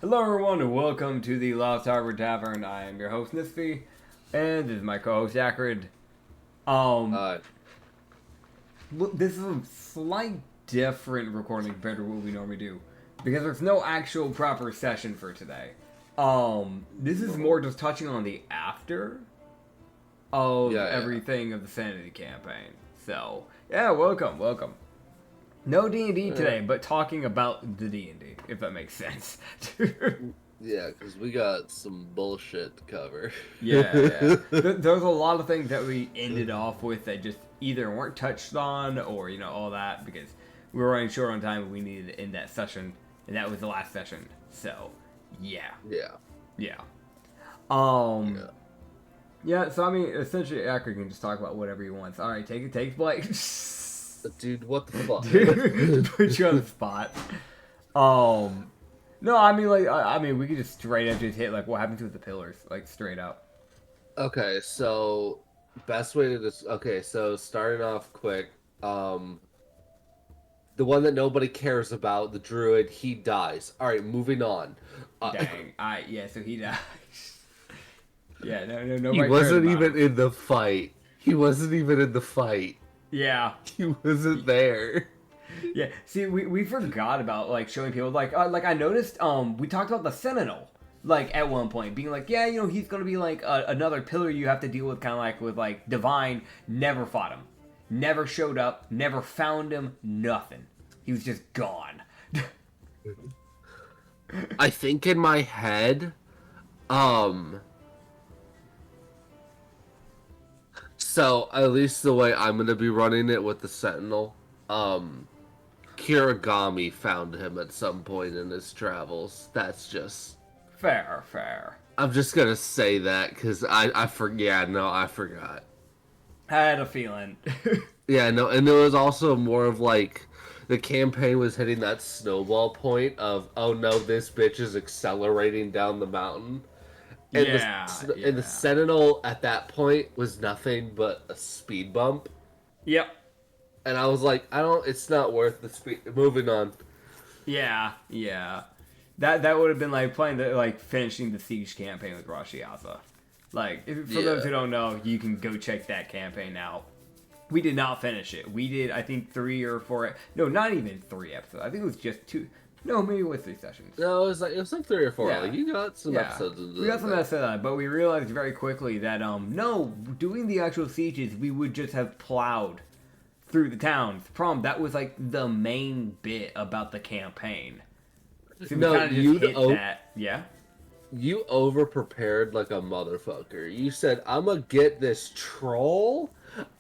Hello everyone and welcome to the Lost Harbor Tavern. I am your host Nitsify, and this is my co-host Acrid. Um, Uh, this is a slight different recording compared to what we normally do, because there's no actual proper session for today. This is more just touching on the after of everything of the Sanity campaign. So, yeah, welcome. No D&D today, but talking about the D&D, if that makes sense. yeah, because we got some bullshit to cover. Yeah. There's a lot of things that we ended off with that just either weren't touched on or, all that, because we were running short on time and we needed to end that session, and that was the last session. So, yeah. Yeah. Yeah, so I mean, essentially, Acker can just talk about whatever he wants. Alright, take Blake. Dude, what the fuck? Dude, put you on the spot. No, I mean, we could just straight up just hit, what happens with the pillars, straight up. Okay, so, best way to just... Okay, so, starting off quick, the one that nobody cares about, the druid, he dies. Alright, moving on. Dang. So he dies. Yeah, no. He wasn't even in the fight. Yeah. He wasn't there. Yeah, see, we forgot about, showing people, I noticed, we talked about the Sentinel, at one point, being he's gonna be, another pillar you have to deal with, kind of with, Divine. Never fought him. Never showed up. Never found him. Nothing. He was just gone. I think in my head, so at least the way I'm gonna be running it with the Sentinel, Kirigami found him at some point in his travels. That's just Fair. I'm just gonna say that because I forgot. I had a feeling. Yeah, no, and there was also more of the campaign was hitting that snowball point of, oh no, this bitch is accelerating down the mountain. And and the Sentinel at that point was nothing but a speed bump. Yep. And I was like, it's not worth the speed. Moving on. Yeah. That would have been playing finishing the Siege campaign with Rashiasa. For those who don't know, you can go check that campaign out. We did not finish it. We did, I think, 3 or 4. No, not even 3 episodes. I think it was just 2. No, maybe it was 3 sessions. No, it was like 3 or 4. Yeah. You got some episodes. We got some episodes, but we realized very quickly that no, doing the actual sieges, we would just have plowed through the towns. Problem, that was the main bit about the campaign. So we kind of just hit that. Yeah. You over prepared like a motherfucker. You said, I'm gonna get this troll.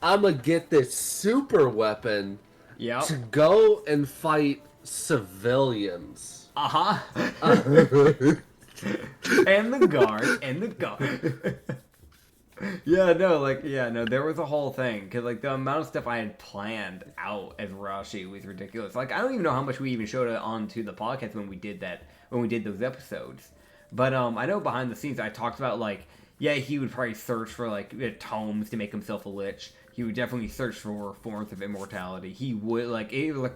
I'm gonna get this super weapon. Yep. To go and fight civilians. And the guard. There was a whole thing, because, the amount of stuff I had planned out as Rashi was ridiculous. I don't even know how much we even showed it onto the podcast when we did those episodes. But, I know behind the scenes I talked about, he would probably search for, tomes to make himself a lich. He would definitely search for forms of immortality. He would,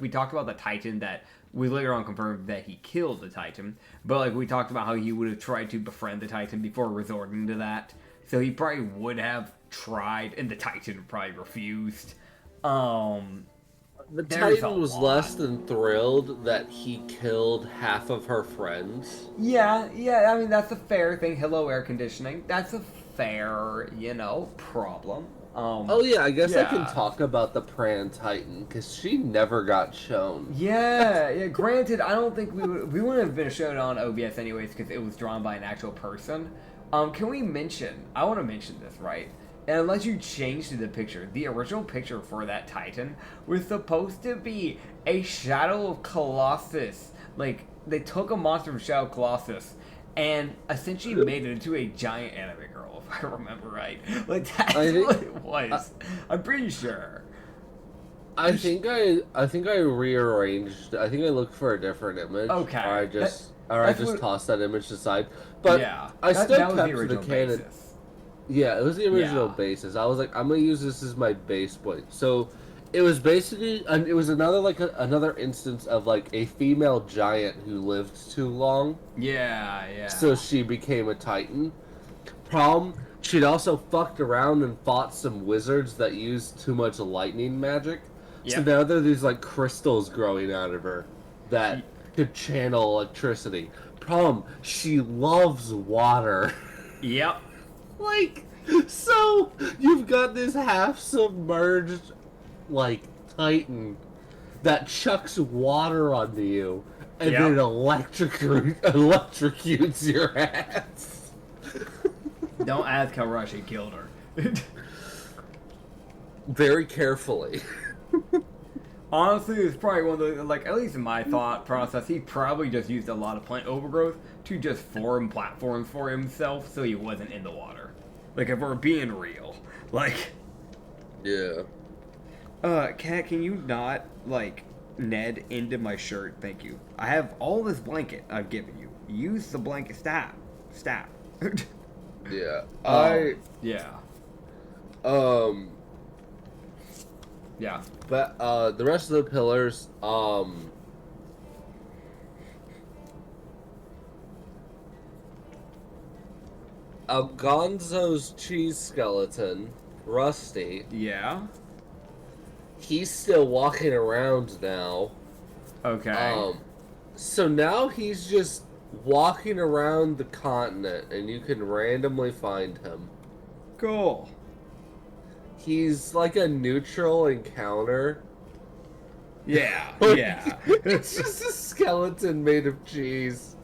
we talked about the Titan that we later on confirmed that he killed the Titan. But, we talked about how he would have tried to befriend the Titan before resorting to that. So he probably would have tried, and the Titan probably refused. The Titan was less than thrilled that he killed half of her friends. Yeah, I mean, that's a fair thing. Hello, air conditioning. That's a fair, problem. I guess I can talk about the Pran Titan, because she never got shown. Yeah, granted, I don't think we wouldn't have been shown on OBS anyways, because it was drawn by an actual person. Can we mention, I want to mention this, right? And unless you changed the picture, the original picture for that Titan was supposed to be a Shadow of Colossus. They took a monster from Shadow of Colossus and essentially made it into a giant anime girl, if I remember right. That's what it was. I'm pretty sure. I think I rearranged. I think I looked for a different image. Okay. Or I just tossed that image aside. But I still kept the canon. Basis. Yeah, it was the original basis. I was like, I'm gonna use this as my base point. So It was basically, it was another another instance of like a female giant who lived too long, Yeah, yeah. so she became a titan. Problem, she'd also fucked around and fought some wizards that used too much lightning magic. So Yep. now there are these like crystals growing out of her that could channel electricity. Problem, she loves water. Yep. Like, so you've got this half submerged like titan that chucks water onto you and then electrocutes your ass. Don't ask how Russia killed her. Very carefully. Honestly, it's probably one of the, like, at least in my thought process, he probably just used a lot of plant overgrowth to just form platforms for himself so he wasn't in the water. Like, if we're being real. Like... Yeah. Cat, can you not, like, Ned into my shirt? Thank you. I have all this blanket I've given you. Use the blanket. Stop. Yeah. Yeah. Yeah. But, the rest of the pillars, Gonzo's cheese skeleton, Rusty. Yeah. He's still walking around now. Okay. So now he's just walking around the continent, and you can randomly find him. Cool. He's like a neutral encounter. Yeah. Yeah. It's just a skeleton made of cheese.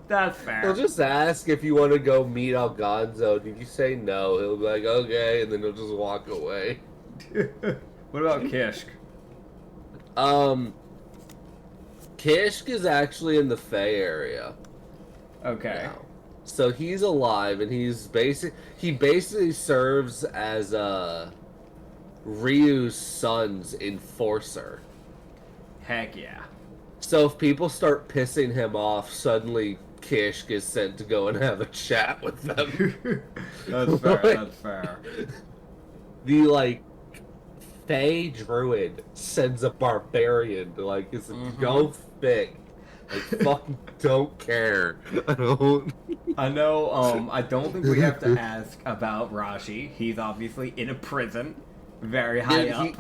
That's fair. He'll just ask if you want to go meet Algonzo. Did you say no? He'll be like, okay, and then he'll just walk away. What about Kishk? Kishk is actually in the Fey area. Okay. Now. So he's alive, and he basically serves as Ryu's son's enforcer. Heck yeah. So if people start pissing him off, suddenly Kishk is sent to go and have a chat with them. That's fair, that's fair. The, like, Fey druid sends a barbarian to, like, it's go thick. Like, fucking don't care. I don't. I know, I don't think we have to ask about Rashi. He's obviously in a prison. Very high up.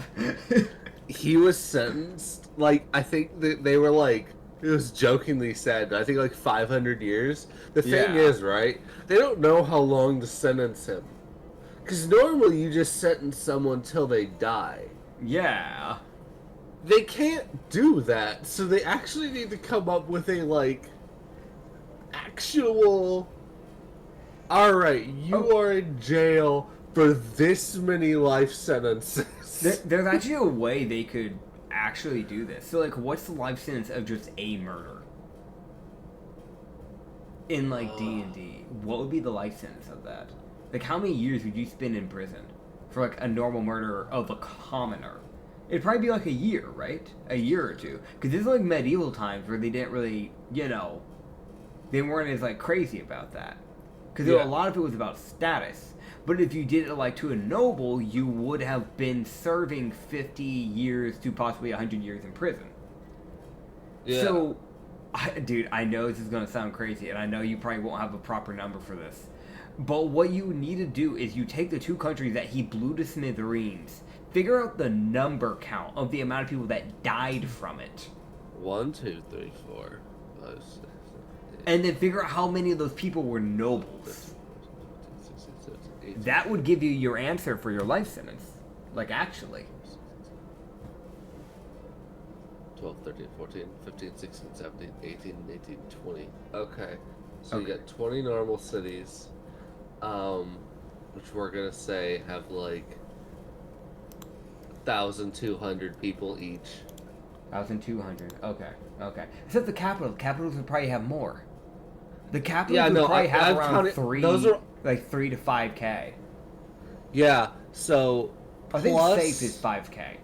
He was sentenced, like, I think that they were, like, it was jokingly said, I think, like, 500 years. The thing is, right, they don't know how long to sentence him. Because normally you just sentence someone till they die. Yeah. They can't do that, so they actually need to come up with a, like, actual... Alright, you are in jail for this many life sentences. There's actually a way they could actually do this. So, like, what's the life sentence of just a murder? In, like, D&D. What would be the life sentence of that? Like, how many years would you spend in prison for, like, a normal murder of a commoner? It'd probably be, like, a year, right? A year or two. Because this is, like, medieval times where they didn't really, you know... They weren't as, like, crazy about that. Because a lot of it was about status. But if you did it, like, to a noble, you would have been serving 50 years to possibly 100 years in prison. Yeah. So, dude, I know this is going to sound crazy, and I know you probably won't have a proper number for this. But what you need to do is you take the two countries that he blew to smithereens, figure out the number count of the amount of people that died from it. 1, 2, 3, 4, 5, 6, 7, 8. And then figure out how many of those people were nobles. That would give you your answer for your life sentence. Like, actually. 12, 13, 14, 15, 16, 17, 18, 19, 20. Okay. So you got 20 normal cities, which we're going to say have, like, 1,200 people each. 1,200. Okay. Except the capital. Capitals would probably have more. The capitals would probably have around 3 to 5K. Yeah, so I think safe is 5K.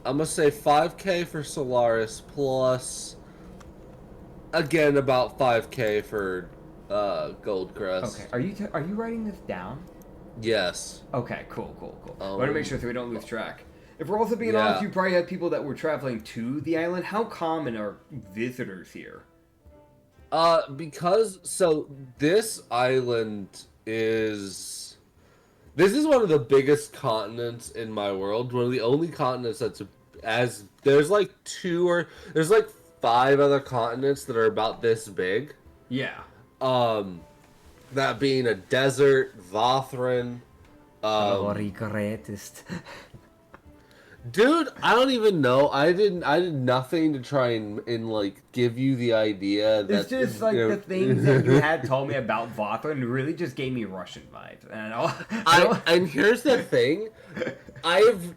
I'm gonna say 5K for Solaris plus, again, about 5K for Goldcrest. Okay, are you writing this down? Yes. Okay, cool. I want to make sure so we don't lose track. If we're also being honest, you probably had people that were traveling to the island. How common are visitors here? Because so this island is one of the biggest continents in my world. One of the only continents that's there's like five other continents that are about this big. Yeah. That being a desert, Vothran. Dude, I don't even know. I did nothing to try and like give you the idea that it's just like the things that you had told me about Vothran really just gave me Russian vibes. And here's the thing, I've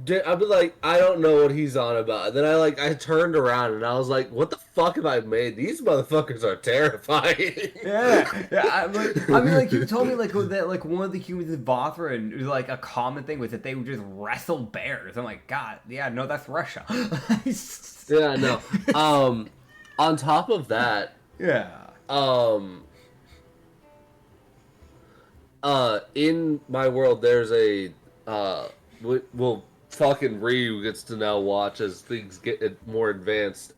been like, I don't know what he's on about. And then I turned around and I was like, what the fuck have I made? These motherfuckers are terrifying. Yeah. I mean, like you told me like that like one of the humans in Vothran was like a common thing was that they would just wrestle bears. I'm like, God, yeah, no, that's Russia. Yeah, no. On top of that, in my world, there's a well, fucking Ryu gets to now watch as things get more advanced.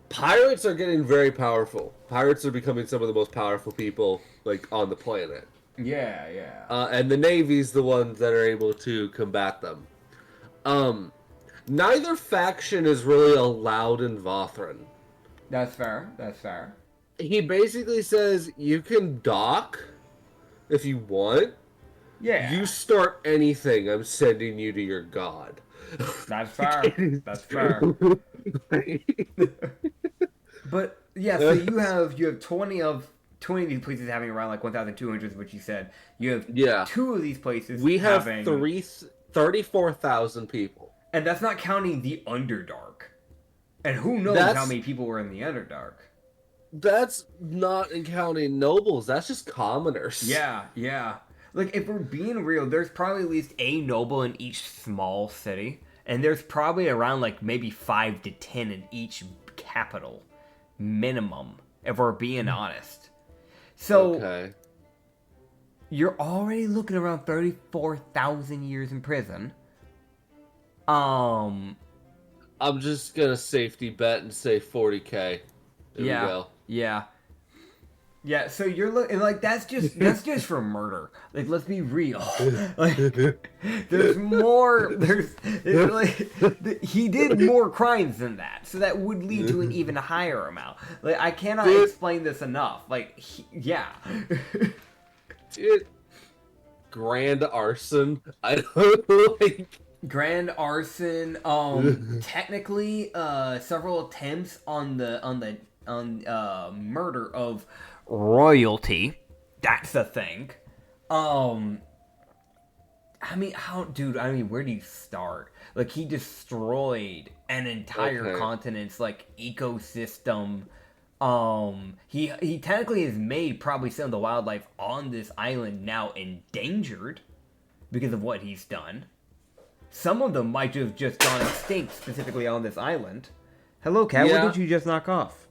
Pirates are getting very powerful. Pirates are becoming some of the most powerful people like on the planet. Yeah. And the Navy's the ones that are able to combat them. Neither faction is really allowed in Vothran. That's fair. He basically says you can dock if you want. Yeah. You start anything, I'm sending you to your god. That's fair. But yeah, so you have 20 of these places having around like 1,200, which you said. You have 2 of these places. We have 34,000 people, and that's not counting the Underdark. And who knows how many people were in the Underdark? That's not counting nobles. That's just commoners. Yeah. Like, if we're being real, there's probably at least a noble in each small city. And there's probably around, like, maybe 5 to 10 in each capital. Minimum, if we're being honest. So, you're already looking around 34,000 years in prison. I'm just gonna safety bet and say 40K. There we go. Yeah, so you're looking like that's just for murder. Like, let's be real. Like, there's more. It's like he did more crimes than that, so that would lead to an even higher amount. Like, I cannot explain this enough. Like, Dude, grand arson. I don't like. Grand arson. Technically, several attempts on murder of royalty. That's a thing. I mean, where do you start? Like, he destroyed an entire continent's like ecosystem. He technically has made probably some of the wildlife on this island now endangered because of what he's done. Some of them might have just gone extinct specifically on this island. Hello, cat. What did you just knock off?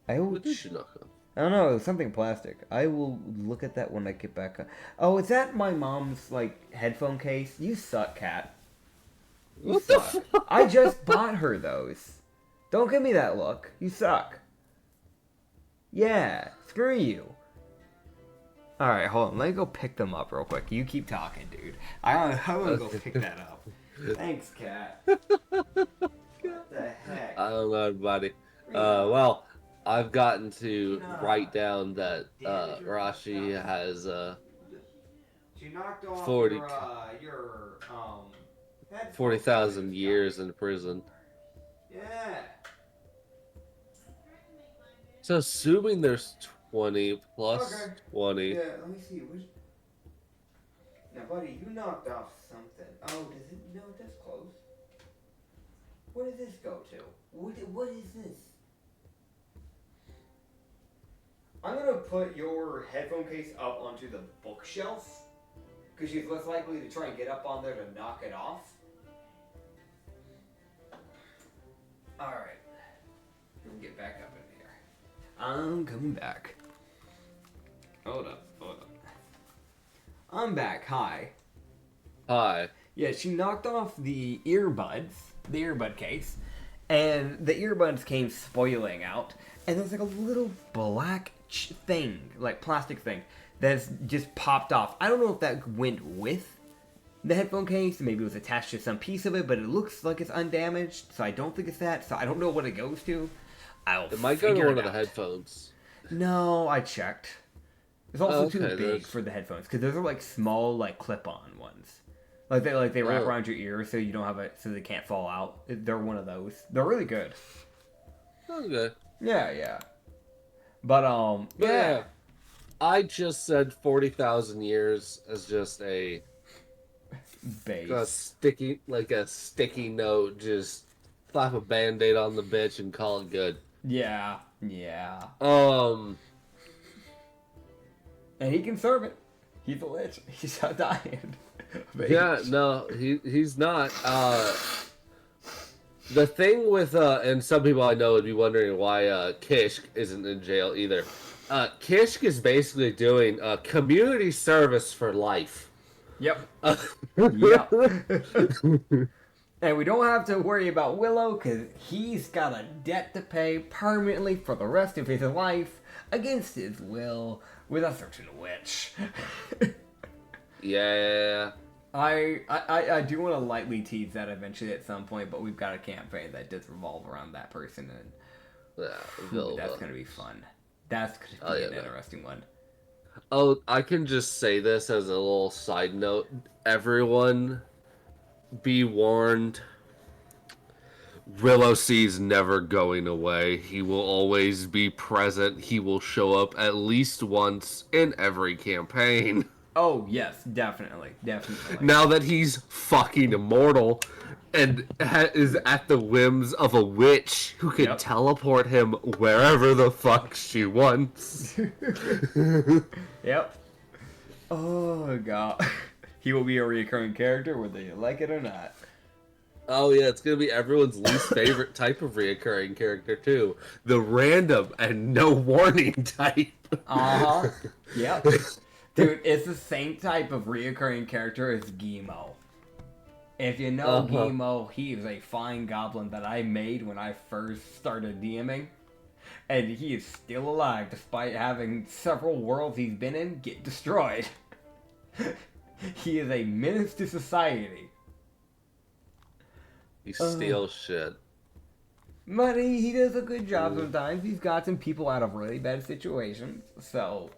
What did you knock off? I don't know. It was something plastic. I will look at that when I get back. Oh, is that my mom's like headphone case? You suck, cat. What the fuck? I just bought her those. Don't give me that look. You suck. Yeah, screw you. Alright, hold on. Let me go pick them up real quick. You keep talking, dude. I'm gonna go pick that up. Thanks, cat. What the heck? I don't know, buddy. Well, I've gotten to write down that Rashi has she knocked off 40,000 years in prison. Yeah. So assuming there's 20 plus 20. Yeah, let me see. Now, buddy, you knocked off something. Oh, does it? No, that's close. Where does this go to? What is this? I'm gonna put your headphone case up onto the bookshelf because she's less likely to try and get up on there to knock it off. All right, we can get back up in here. I'm coming back. Hold up. I'm back. Hi. Hi. Yeah, she knocked off the earbud case, and the earbuds came spoiling out, and there's like a little black thing, like plastic thing, that's just popped off. I don't know if that went with the headphone case, maybe it was attached to some piece of it, but it looks like it's undamaged, so I don't think it's that, so I don't know what it goes to. It might go to one of the headphones. No, I checked. It's also too big there's... for the headphones, because those are like small, like clip-on ones. They wrap around your ear so you don't have it, so they can't fall out. They're one of those. They're really good. Okay. Yeah. But yeah. I just said 40,000 years as just a sticky note. Just slap a band-aid on the bitch and call it good. Yeah. And he can serve it. He's a lich. He's not dying. Yeah, no, he's not. The thing with and some people I know would be wondering why Kishk isn't in jail either. Kishk is basically doing community service for life. Yep. Yep. And we don't have to worry about Willow because he's got a debt to pay permanently for the rest of his life against his will with a certain witch. Yeah. I do want to lightly tease that eventually at some point, but we've got a campaign that does revolve around that person, and that's going to be fun. That's going to be an interesting one. Oh, I can just say this as a little side note. Everyone, be warned. Willow C's never going away. He will always be present. He will show up at least once in every campaign. Oh, yes, definitely. Now that he's fucking immortal and is at the whims of a witch who can teleport him wherever the fuck she wants. Yep. Oh, God. He will be a recurring character whether you like it or not. Oh, yeah, it's going to be everyone's least favorite type of reoccurring character, too. The random and no warning type. Uh-huh. Yep. Dude, it's the same type of reoccurring character as Gimo. If you know Gimo, he is a fine goblin that I made when I first started DMing. And he is still alive despite having several worlds he's been in get destroyed. He is a menace to society. He steals shit. But he does a good job sometimes. He's gotten people out of really bad situations, so...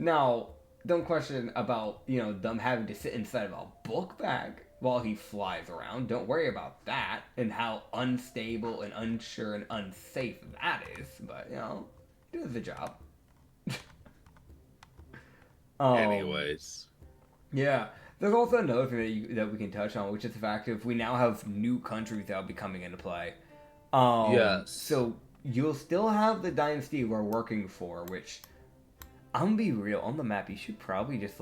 Now, don't question about, them having to sit inside of a book bag while he flies around. Don't worry about that and how unstable and unsure and unsafe that is. But, he does the job. Anyways. Yeah. There's also another thing that we can touch on, which is the fact that we now have new countries that will be coming into play. Yes. So, you'll still have the dynasty we're working for, which... I'm gonna be real, on the map, you should probably just,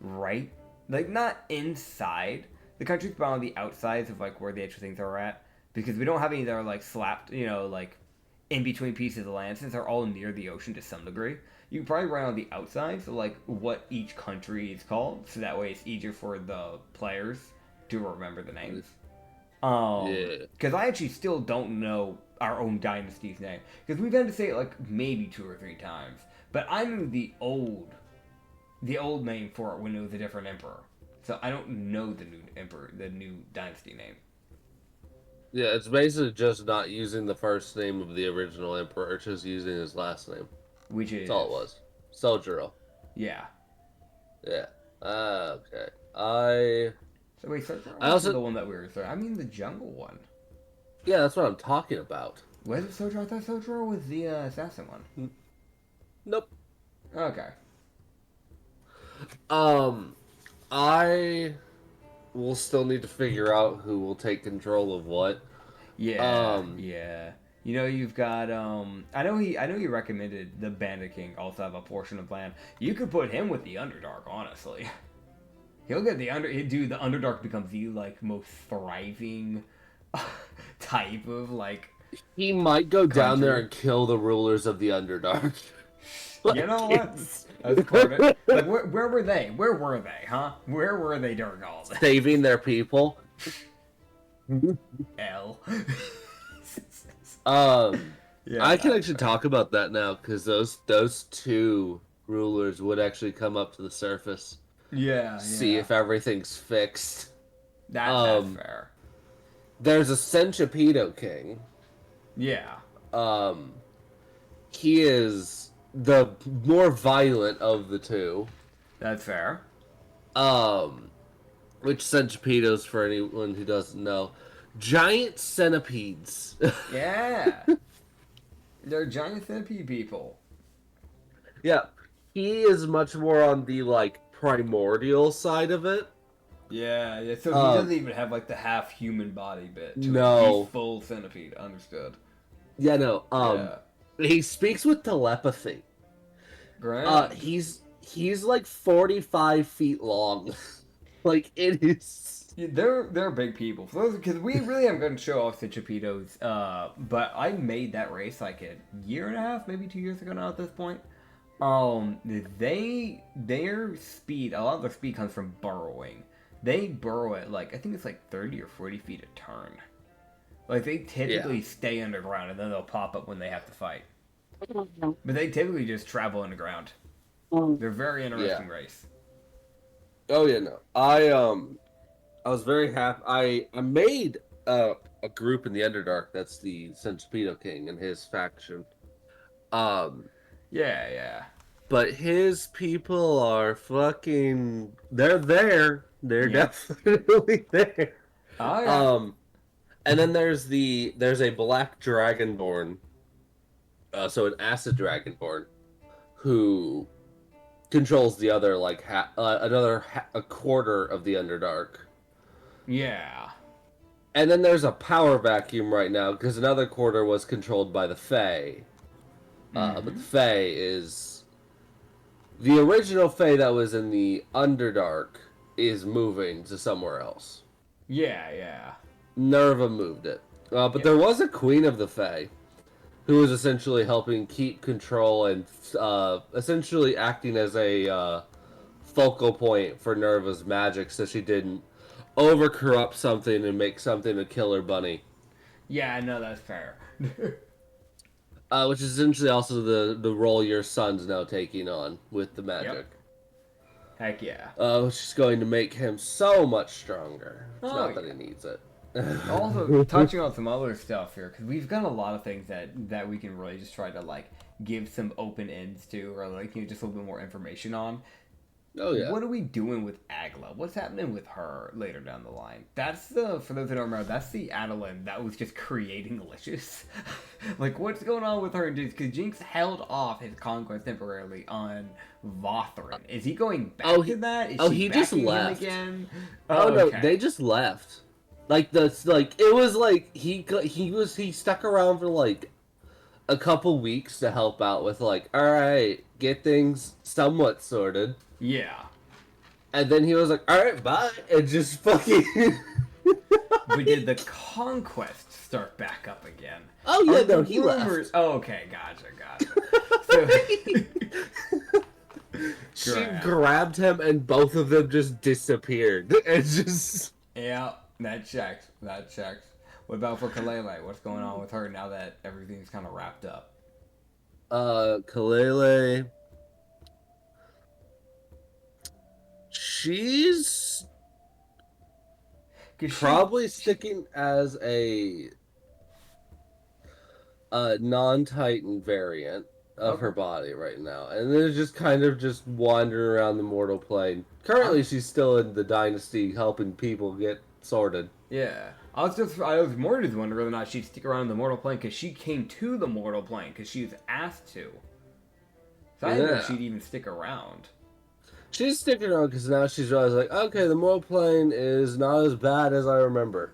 not inside the countries, but on the outsides of, where the actual things are at. Because we don't have any that are, slapped, in between pieces of land, since they're all near the ocean to some degree. You can probably write on the outside, so, what each country is called, so that way it's easier for the players to remember the names. Because I actually still don't know our own dynasty's name. Because we've had to say it, maybe 2 or 3 times. But I knew the old name for it when it was a different emperor. So I don't know the new emperor, the new dynasty name. Yeah, it's basically just not using the first name of the original emperor, it's just using his last name. Which is... That's all it was. Sojiro. Yeah. Yeah. Okay. So wait, Sojiro was the one that we were... I mean the jungle one. Yeah, that's what I'm talking about. Was it Sojiro? I thought Sojiro was the assassin one. Nope. Okay. I will still need to figure out who will take control of what. Yeah. Yeah. You've got I know he recommended the Bandit King also have a portion of land. You could put him with the Underdark, honestly. He'll get the Underdark becomes the most thriving type of He might go down there and kill the rulers of the Underdark. You know what? That's part of it. Like, where were they? Where were they, huh? Where were they during all this? Saving their people. L. Yeah, I can actually talk about that now because those two rulers would actually come up to the surface. Yeah. See if everything's fixed. That's fair. There's a Centipede King. Yeah. He is the more violent of the two. That's fair. Which Centipedos, for anyone who doesn't know, giant centipedes. Yeah. They're giant centipede people. Yeah. He is much more on the, like, primordial side of it. Yeah. So he doesn't even have, like, the half-human body bit. No. He's full centipede. Understood. Yeah, no. He speaks with telepathy. Great. He's like 45 feet long. Like, it is... Yeah, they're big people. Because we really am going to show off Centripedos. But I made that race like a year and a half, maybe 2 years ago now at this point. Their speed, a lot of their speed comes from burrowing. They burrow at, like, I think it's like 30 or 40 feet a turn. Like, they typically stay underground and then they'll pop up when they have to fight. But they typically just travel underground. They're a very interesting race. Oh, yeah, no. I was very happy. I made a group in the Underdark that's the Centipede King and his faction. Yeah. But his people are fucking... They're there. They're definitely there. Oh, yeah. And then there's a black dragonborn, so an acid dragonborn, who controls the other, like, a quarter of the Underdark. Yeah. And then there's a power vacuum right now, because another quarter was controlled by the Fae. But the Fae is... The original Fae that was in the Underdark is moving to somewhere else. Yeah. Nerva moved it. But there was a Queen of the Fae who was essentially helping keep control and essentially acting as a focal point for Nerva's magic so she didn't over-corrupt something and make something a killer bunny. Yeah, no, that's fair. Which is essentially also the role your son's now taking on with the magic. Yep. Heck yeah. Which is going to make him so much stronger. It's not that he needs it. Also, touching on some other stuff here, because we've got a lot of things that we can really just try to, like, give some open ends to, or, like, just a little bit more information on. Oh, yeah. What are we doing with Agla? What's happening with her later down the line? That's for those that don't remember, that's the Adeline that was just creating Licious. Like, what's going on with her? Because Jinx held off his conquest temporarily on Vothrin. Is he going back to that? Is he just left again? No, they just left. It was like he stuck around for like a couple weeks to help out with, like, all right, get things somewhat sorted. Yeah. And then he was like, all right, bye, and just fucking. But did the conquest start back up again? Oh yeah, no, he left. Oh, okay, gotcha. So... She grabbed him, and both of them just disappeared. It's just. Yeah. That checks. What about for Kalele? What's going on with her now that everything's kind of wrapped up? Kalele... She's... probably sticking as a non-Titan variant of her body right now. And then just kind of just wandering around the mortal plane. Currently, she's still in the Dynasty helping people get sorted. Yeah. I was more just wondering whether or not she'd stick around in the mortal plane because she came to the mortal plane because she was asked to. So I didn't know she'd even stick around. She's sticking around because now she's realized, like, okay, the mortal plane is not as bad as I remember.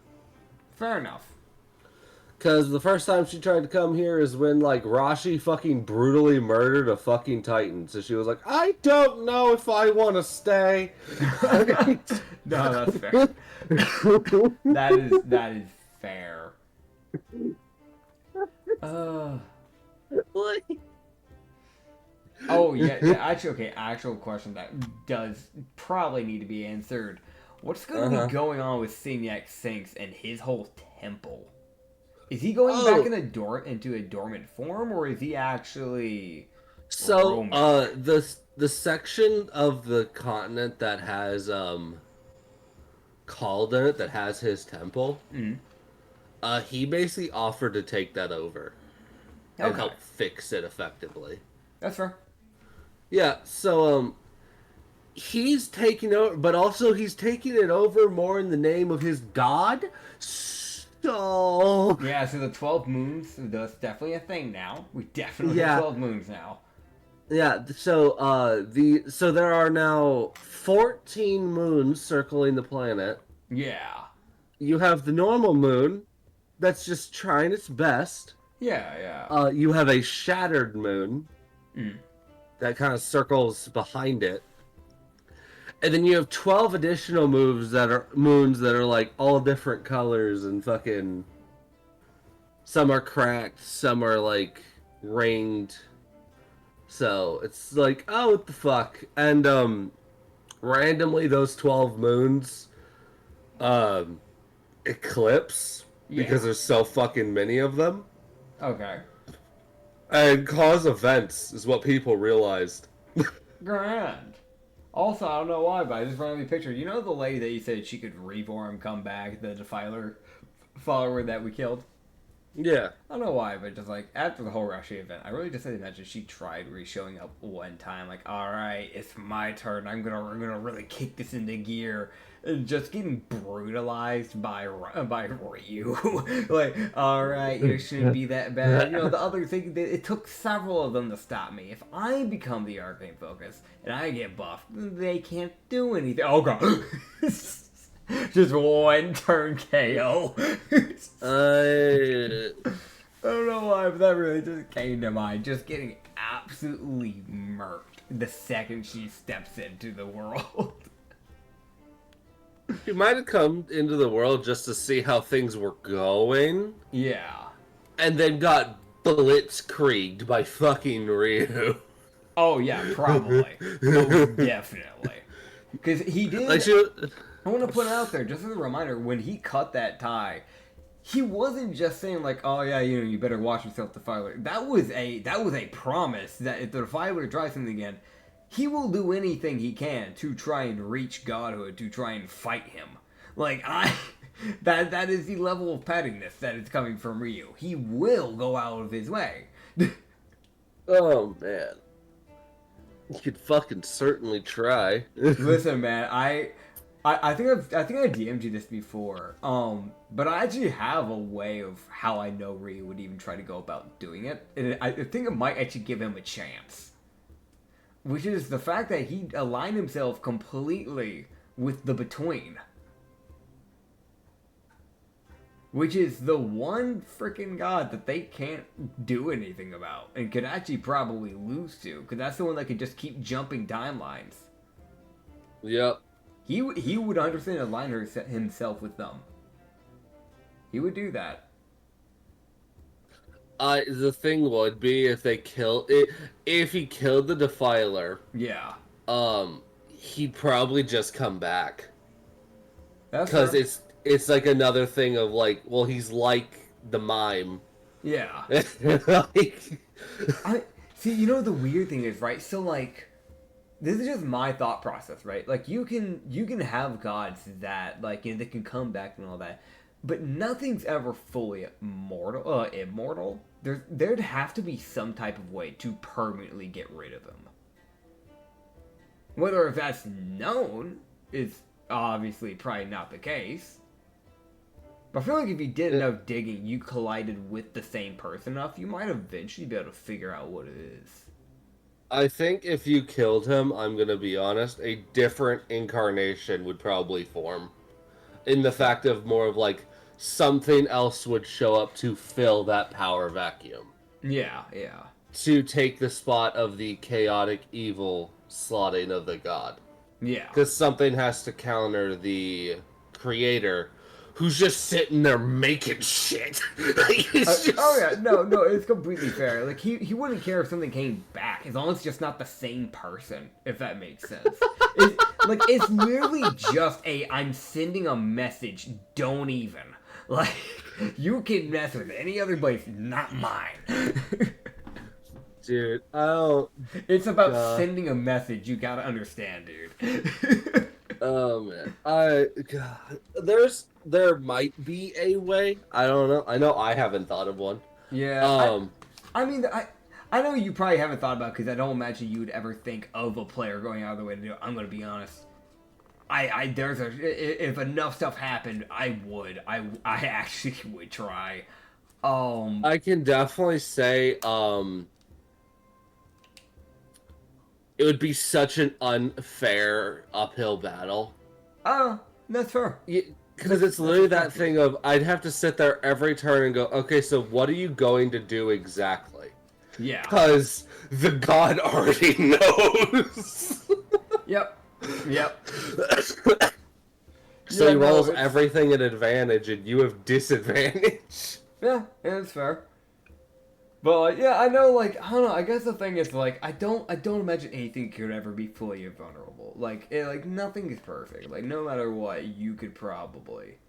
Fair enough. Because the first time she tried to come here is when, like, Rashi fucking brutally murdered a fucking Titan. So she was like, I don't know if I want to stay. No, that's fair. That is fair. Oh yeah. Actually, okay. Actual question that does probably need to be answered. What's going to be going on with Signac Sinks and his whole temple? Is he going back Oh, into a dormant form, or is he actually so roaming? the section of the continent that has called in it that has his temple, Mm. he basically offered to take that over and Okay, help fix it effectively. that's fair. Yeah, so he's taking over, but also he's taking it over more in the name of his god. So Yeah, so the 12 moons, that's definitely a thing now. We definitely have yeah, 12 moons now. yeah. So so there are now 14 moons circling the planet. Yeah. You have the normal moon that's just trying its best. Yeah, yeah. You have a shattered moon Mm. that kind of circles behind it. And then you have 12 additional moons that are like all different colors and fucking some are cracked, some are like ringed. So it's like, oh, what the fuck? And randomly those 12 moons um eclipse Yeah. because there's so fucking many of them Okay. and cause events is what people realized. Grand. Also, I don't know why, but I just randomly pictured. You know the lady that you said she could reform, come back, the Defiler follower that we killed? Yeah. I don't know why, but just like after the whole Russia event, I really just had to imagine she tried re-showing up one time, like, all right, it's my turn. I'm gonna really kick this into gear, and just getting brutalized by Ryu. Like, all right, it shouldn't be that bad. You know, the other thing, it took several of them to stop me. If I become the Arcane Focus and I get buffed, they can't do anything. Oh god. Just one turn KO. I I don't know why, but that really just came to mind. Just getting absolutely murked the second she steps into the world. He might have come into the world just to see how things were going, Yeah. and then got blitzkrieged by fucking Ryu. Oh, yeah, probably. Most definitely. Because he Like did. she, I want to put it out there, just as a reminder, when he cut that tie, he wasn't just saying like, "Oh yeah, you know, you better watch yourself, Defiler." That was a promise that if the Defiler tries something again, he will do anything he can to try and reach godhood, to try and fight him. Like that is the level of pettiness that is coming from Ryu. He will go out of his way. oh man, you could fucking certainly try. Listen, man, I think I DM'd you this before. But I actually have a way of how I know Ryu would even try to go about doing it, and I think it might actually give him a chance. Which is the fact that he aligned himself completely with the Between. Which is the one freaking god that they can't do anything about, and could actually probably lose to, because that's the one that could just keep jumping timelines. Yep. He would understand align himself with them. He would do that. The thing would be if they kill it. If he killed the Defiler, Yeah. he'd probably just come back. That's Because fair. it's like another thing of like, well, he's like the mime. Yeah. like, I see. You know the weird thing is, right? So like, this is just my thought process, right? Like you can have gods that like, you know, they can come back and all that, but nothing's ever fully immortal. There'd have to be some type of way to permanently get rid of them. Whether if that's known is obviously probably not the case. But I feel like if you did enough digging, you collided with the same person enough, you might eventually be able to figure out what it is. I think if you killed him, I'm gonna be honest, a different incarnation would probably form. In the fact of more of like something else would show up to fill that power vacuum. Yeah, yeah. To take the spot of the chaotic evil slotting of the god. Yeah. Because something has to counter the creator who's just sitting there making shit. Like, just... Oh yeah, no, it's completely fair. Like he wouldn't care if something came back as long as it's just not the same person, if that makes sense. It's literally just I'm sending a message. Don't even like you can mess with any other place, not mine. Dude, I don't. It's about sending a message. You gotta understand, dude. Oh man, there might be a way. I don't know. I know I haven't thought of one. Yeah. I mean, I know you probably haven't thought about it because I don't imagine you would ever think of a player going out of their way to do it. I'm gonna be honest. If enough stuff happened, I actually would try. I can definitely say, it would be such an unfair uphill battle. Oh, that's fair. Because it's literally that thing of, I'd have to sit there every turn and go, okay, so what are you going to do exactly? Yeah. Because the god already knows. Yep. So he rolls everything at advantage and you have disadvantage. Yeah, that's fair. But yeah, I know. Like, I don't know. I guess the thing is, like, I don't imagine anything could ever be fully invulnerable. Like, nothing is perfect. Like, no matter what, you could probably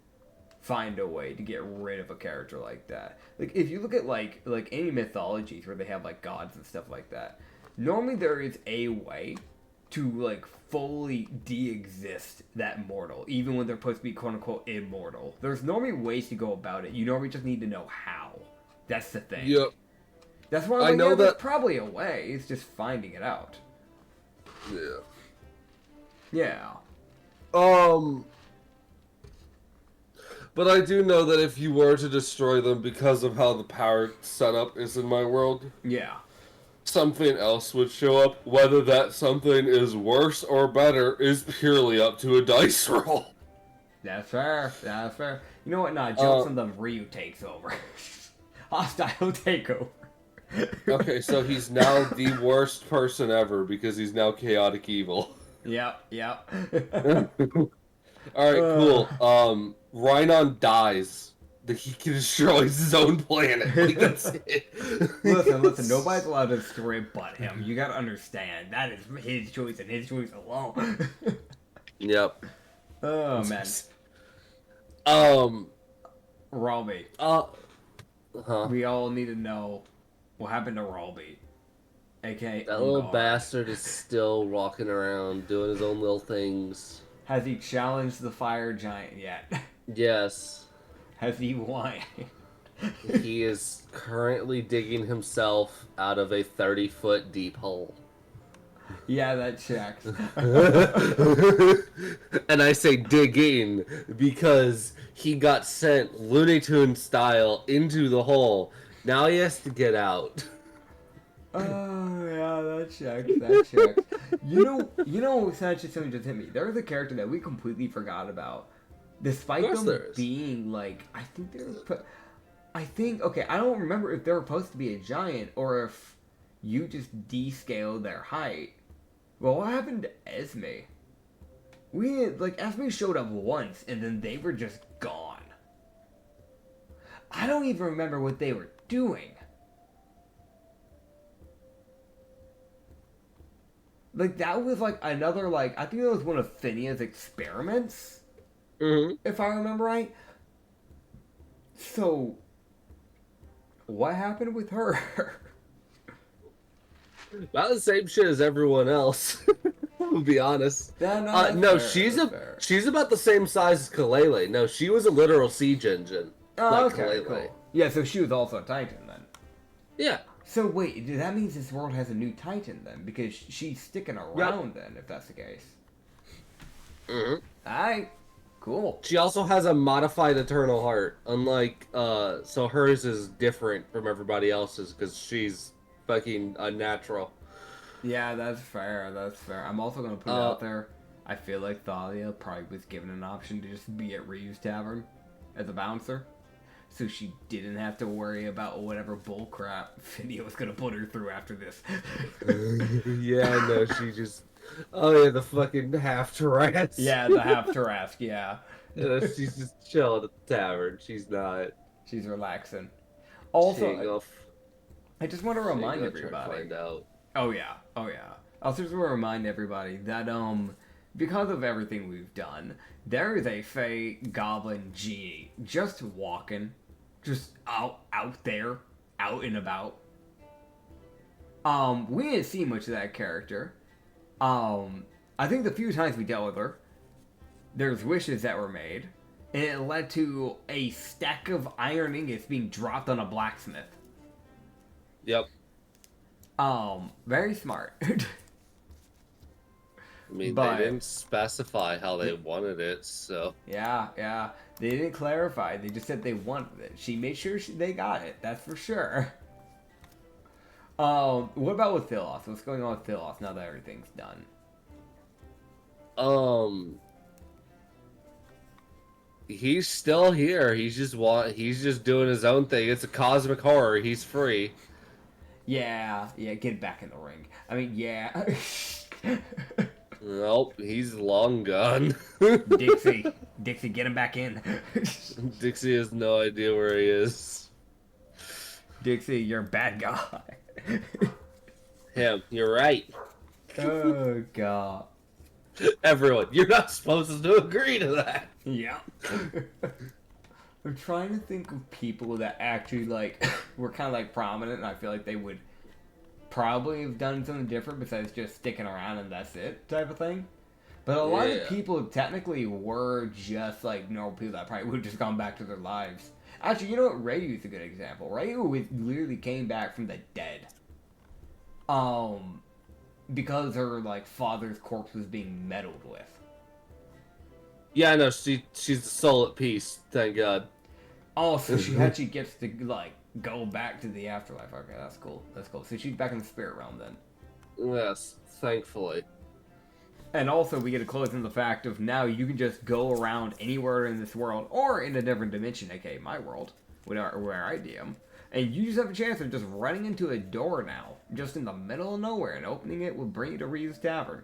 find a way to get rid of a character like that. Like, if you look at like any mythologies where they have like gods and stuff like that, normally there is a way to like fully de-exist that mortal, even when they're supposed to be quote unquote immortal. There's normally ways to go about it. You normally just need to know how. That's the thing. Yep. That's why I know there's probably a way. It's just finding it out. Yeah. But I do know that if you were to destroy them because of how the power setup is in my world, yeah, something else would show up. Whether that something is worse or better is purely up to a dice roll. That's fair. You know what? Nah, jokes on them. Ryu takes over. Hostile takeover. Okay, so he's now the worst person ever because he's now chaotic evil. Yep. Alright, cool. Rhinon dies. He destroys his own planet. Like, that's it. Listen, nobody's allowed to destroy it but him. You gotta understand. That is his choice and his choice alone. Yep. Oh, man. Ralby. We all need to know what happened to Ralby. AKA that little bastard is still walking around doing his own little things. Has he challenged the fire giant yet? Yes. Has he won? He is currently digging himself out of a 30-foot deep hole. Yeah, that checks. And I say digging because he got sent Looney Tunes style into the hole. Now he has to get out. Oh, yeah, that checks. You know, something just hit me. There's a character that we completely forgot about. Despite them being, like, I don't remember if they were supposed to be a giant or if you just descaled their height. Well, what happened to Esme? Esme showed up once and then they were just gone. I don't even remember what they were doing. Like, that was, like, another, like, I think that was one of Phineas' experiments. Mm-hmm. If I remember right. So, what happened with her? About the same shit as everyone else. To be honest. No, she's about the same size as Kalele. No, she was a literal siege engine. Oh, like okay, cool. Yeah, so she was also a Titan then. Yeah. So wait, that means this world has a new Titan then, because she's sticking around then, if that's the case. Mm-hmm. Alright, cool. She also has a modified Eternal Heart, unlike, so hers is different from everybody else's, because she's fucking unnatural. Yeah, that's fair, I'm also going to put it out there, I feel like Thalia probably was given an option to just be at Ryu's Tavern as a bouncer. So she didn't have to worry about whatever bullcrap Phineas was going to put her through after this. Yeah, no, she just... Oh, yeah, the fucking half-Tarrasque. Yeah, the half-Tarrasque, yeah. She's just chilling at the tavern. She's not She's relaxing. she Also, ain't gonna, I just want to she ain't remind gonna try to everybody. find out. Oh yeah, oh yeah. I also just want to remind everybody that because of everything we've done, there is a Fey Goblin genie just walking, just out there, out and about. We didn't see much of that character. I think the few times we dealt with her, there's wishes that were made, and it led to a stack of iron ingots being dropped on a blacksmith. Yep. Very smart. I mean, But they didn't specify how they wanted it, so. yeah, they didn't clarify. They just said they wanted it. She made sure they got it. That's for sure. What about with Philos? What's going on with Philos now that everything's done? He's still here. He's just doing his own thing. It's a cosmic horror. He's free. Yeah, get back in the ring. I mean, yeah. Nope, he's long gone. Dixie, get him back in. Dixie has no idea where he is. Dixie, you're a bad guy. Him, you're right. Oh god. Everyone, you're not supposed to agree to that. Yeah. I'm trying to think of people that actually were kind of prominent, and I feel like they would probably have done something different besides just sticking around and that's it type of thing. But a lot of people technically were just normal people that probably would have just gone back to their lives. Actually, you know what? Ryu's a good example. Ryu literally came back from the dead. Because her father's corpse was being meddled with. Yeah, no, she's the soul at peace. Thank God. Oh, so she actually gets to go back to the afterlife. Okay, that's cool. So she's back in the spirit realm then. Yes, thankfully. And also, we get to close in the fact of now you can just go around anywhere in this world or in a different dimension, aka my world, where I DM, and you just have a chance of just running into a door now, just in the middle of nowhere, and opening it will bring you to Ryu's Tavern.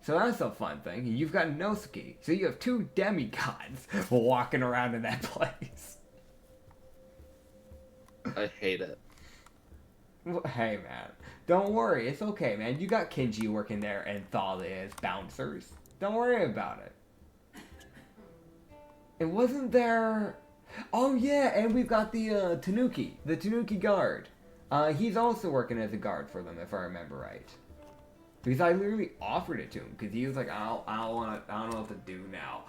So that's a fun thing. You've got Nosuke, so you have two demigods walking around in that place. I hate it. Well, hey man, don't worry, it's okay, man. You got Kenji working there and Thale as bouncers. Don't worry about it. It wasn't there. Oh yeah, and we've got the Tanuki guard. He's also working as a guard for them, if I remember right. Because I literally offered it to him because he was like, I don't know what to do now.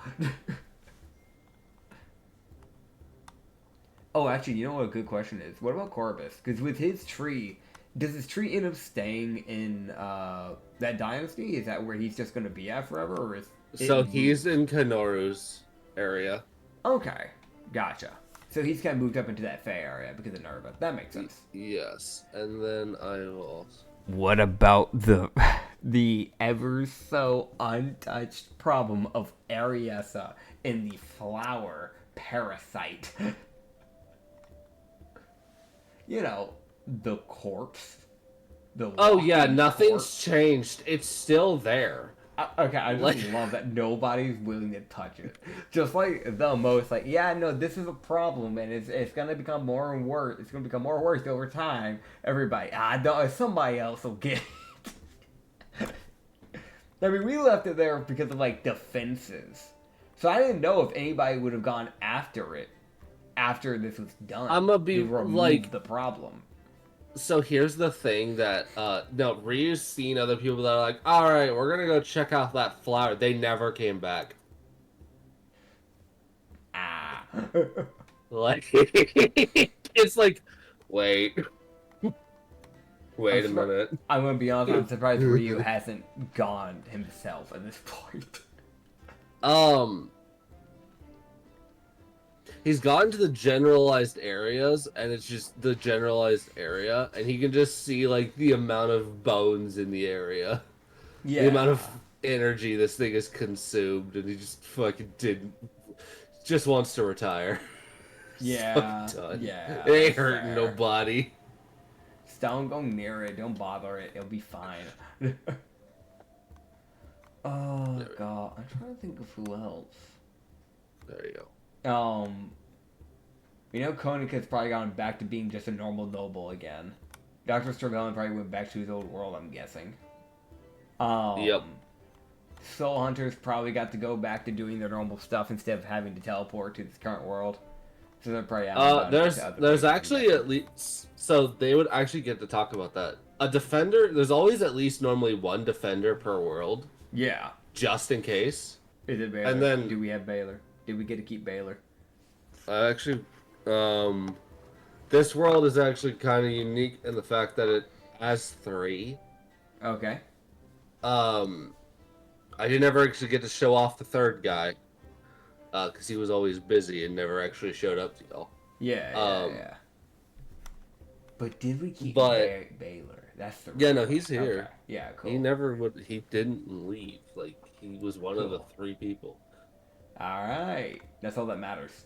Oh, actually, you know what a good question is? What about Corvus? Because with his tree, does his tree end up staying in that dynasty? Is that where he's just going to be at forever, or is So he's in Kanoru's area. Okay, gotcha. So he's kind of moved up into that Fey area because of Nerva. That makes sense. Yes, and then I will. What about the ever so untouched problem of Ariessa in the flower parasite? You know, the corpse. Oh yeah, nothing's corpse. changed. It's still there. Okay, I just love that nobody's willing to touch it. Just the most, yeah, no, this is a problem, and it's gonna become more and worse. It's gonna become more worse over time. Everybody, somebody else will get it. I mean, we left it there because of defenses. So I didn't know if anybody would have gone after it after this was done. I'm gonna be the problem. So here's the thing that no, Ryu's seen other people that are like, all right, we're gonna go check out that flower. They never came back. It's like, wait a minute. I'm gonna be honest. I'm surprised Ryu hasn't gone himself at this point. He's gotten to the generalized areas, and it's just the generalized area, and he can just see the amount of bones in the area, the amount of energy this thing has consumed, and he just just wants to retire. Yeah, It ain't hurting nobody. Just don't go near it. Don't bother it. It'll be fine. Oh god, I'm trying to think of who else. There you Um, Koenig has probably gone back to being just a normal noble again. Dr. Stravellan probably went back to his old world, I'm guessing. Yep. Soul Hunters probably got to go back to doing their normal stuff instead of having to teleport to this current world. So they're probably there's actually at least, so they would actually get to talk about that. A defender, there's always at least normally one defender per world. Yeah. Just in case. Is it Baylor? And then do we have Baylor? Did we get to keep Baylor? Actually, this world is actually kind of unique in the fact that it has 3. Okay. I didn't ever actually get to show off the 3rd guy, because he was always busy and never actually showed up to y'all. Yeah. But did we keep Baylor? That's the yeah. No, he's here. Okay. Yeah, cool. He didn't leave. Like, he was one of the 3 people. All right, that's all that matters.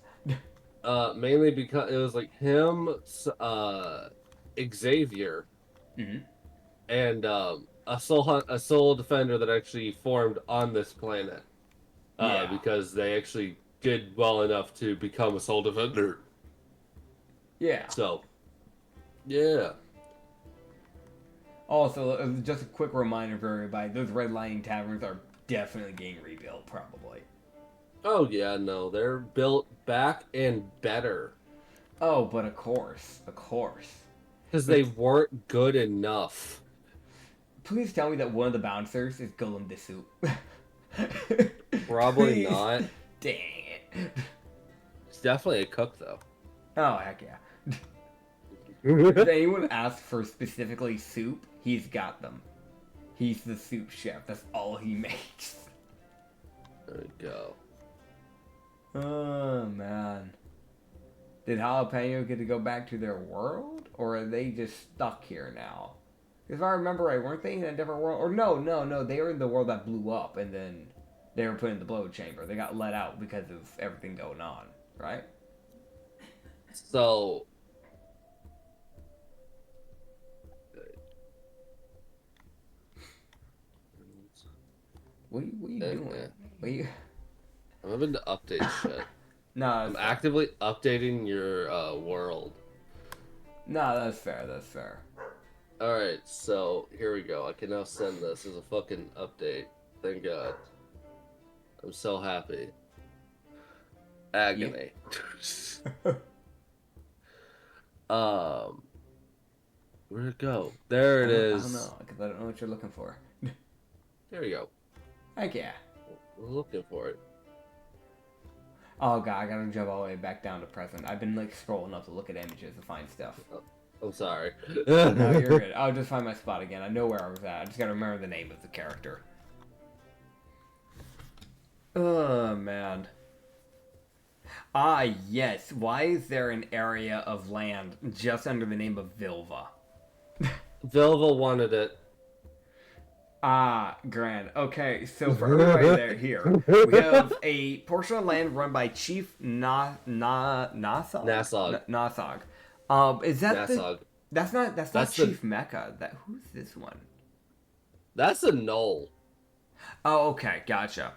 Mainly because it was like him, Xavier, and a soul defender that actually formed on this planet. Because they actually did well enough to become a soul defender. Yeah. So, yeah. Also, just a quick reminder for everybody: those redlining taverns are definitely getting rebuilt, probably. Oh yeah, no, they're built back and better. Oh, but of course. Because they weren't good enough. Please tell me that one of the bouncers is Golem the Soup. Probably not. Dang it. It's definitely a cook, though. Oh, heck yeah. If anyone asks for specifically soup, he's got them. He's the soup chef. That's all he makes. There we go. Oh, man. Did Jalapeno get to go back to their world? Or are they just stuck here now? If I remember right, weren't they in a different world? Or no. They were in the world that blew up, and then they were put in the blow chamber. They got let out because of everything going on, right? So... What are you doing? I'm having to update shit. No, I'm actively updating your world. No, that's fair. Alright, so here we go. I can now send this as a fucking update. Thank God. I'm so happy. Agony. Where'd it go? There it is. I don't know, because I don't know what you're looking for. There we go. Heck yeah. We're looking for it. Oh god, I gotta jump all the way back down to present. I've been scrolling up to look at images to find stuff. I'm sorry. No, you're good. I'll just find my spot again. I know where I was at. I just gotta remember the name of the character. Oh, man. Ah, yes. Why is there an area of land just under the name of Vilva? Vilva wanted it. Ah, grand. Okay, so for everybody here, we have a portion of land run by Chief Nasog. Nasog. Is that Nasog. That's not Chief Mecha. Who's this one? That's a Knoll. Oh, okay, gotcha.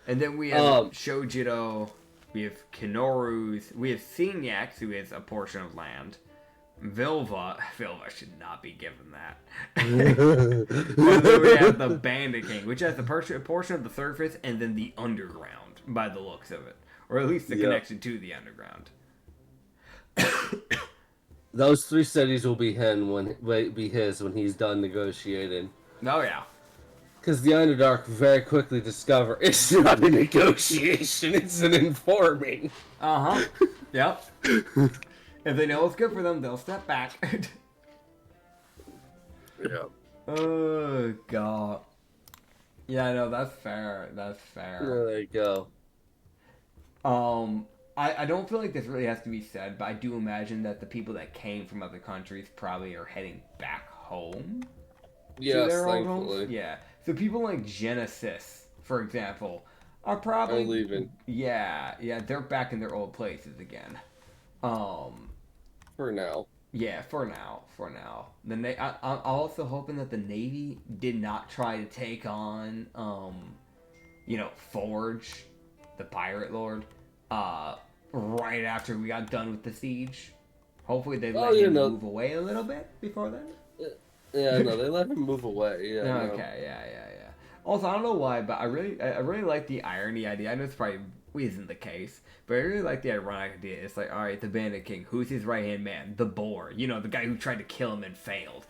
And then we have Shojito, we have Kinorus, we have Signax, who is a portion of land. Vilva should not be given that. And then we have the Bandit King, which has the portion of the surface and then the underground, by the looks of it. Or at least the connection to the underground. Those 3 cities will be his when he's done negotiating. Oh, yeah. Because the Underdark very quickly discover it's not a negotiation, it's an informing. Uh-huh. Yep. If they know it's good for them, they'll step back. Yeah. Oh, God. Yeah, no, that's fair. There you go. I don't feel like this really has to be said, but I do imagine that the people that came from other countries probably are heading back home. Yes, thankfully. Yeah. So people like Genesis, for example, are probably leaving. Yeah, they're back in their old places again. For now. Yeah, for now. I'm also hoping that the Navy did not try to take on, Forge, the Pirate Lord. right after we got done with the siege. Hopefully they let Oh, him move away a little bit before then. Yeah, no, they let him move away. Yeah. Okay, No. yeah. Also, I don't know why, but I really like the irony idea. I know it's probably isn't the case, but I really like the ironic idea. It's like, all right, the Bandit King, who's his right hand man? The Boar, you know, the guy who tried to kill him and failed.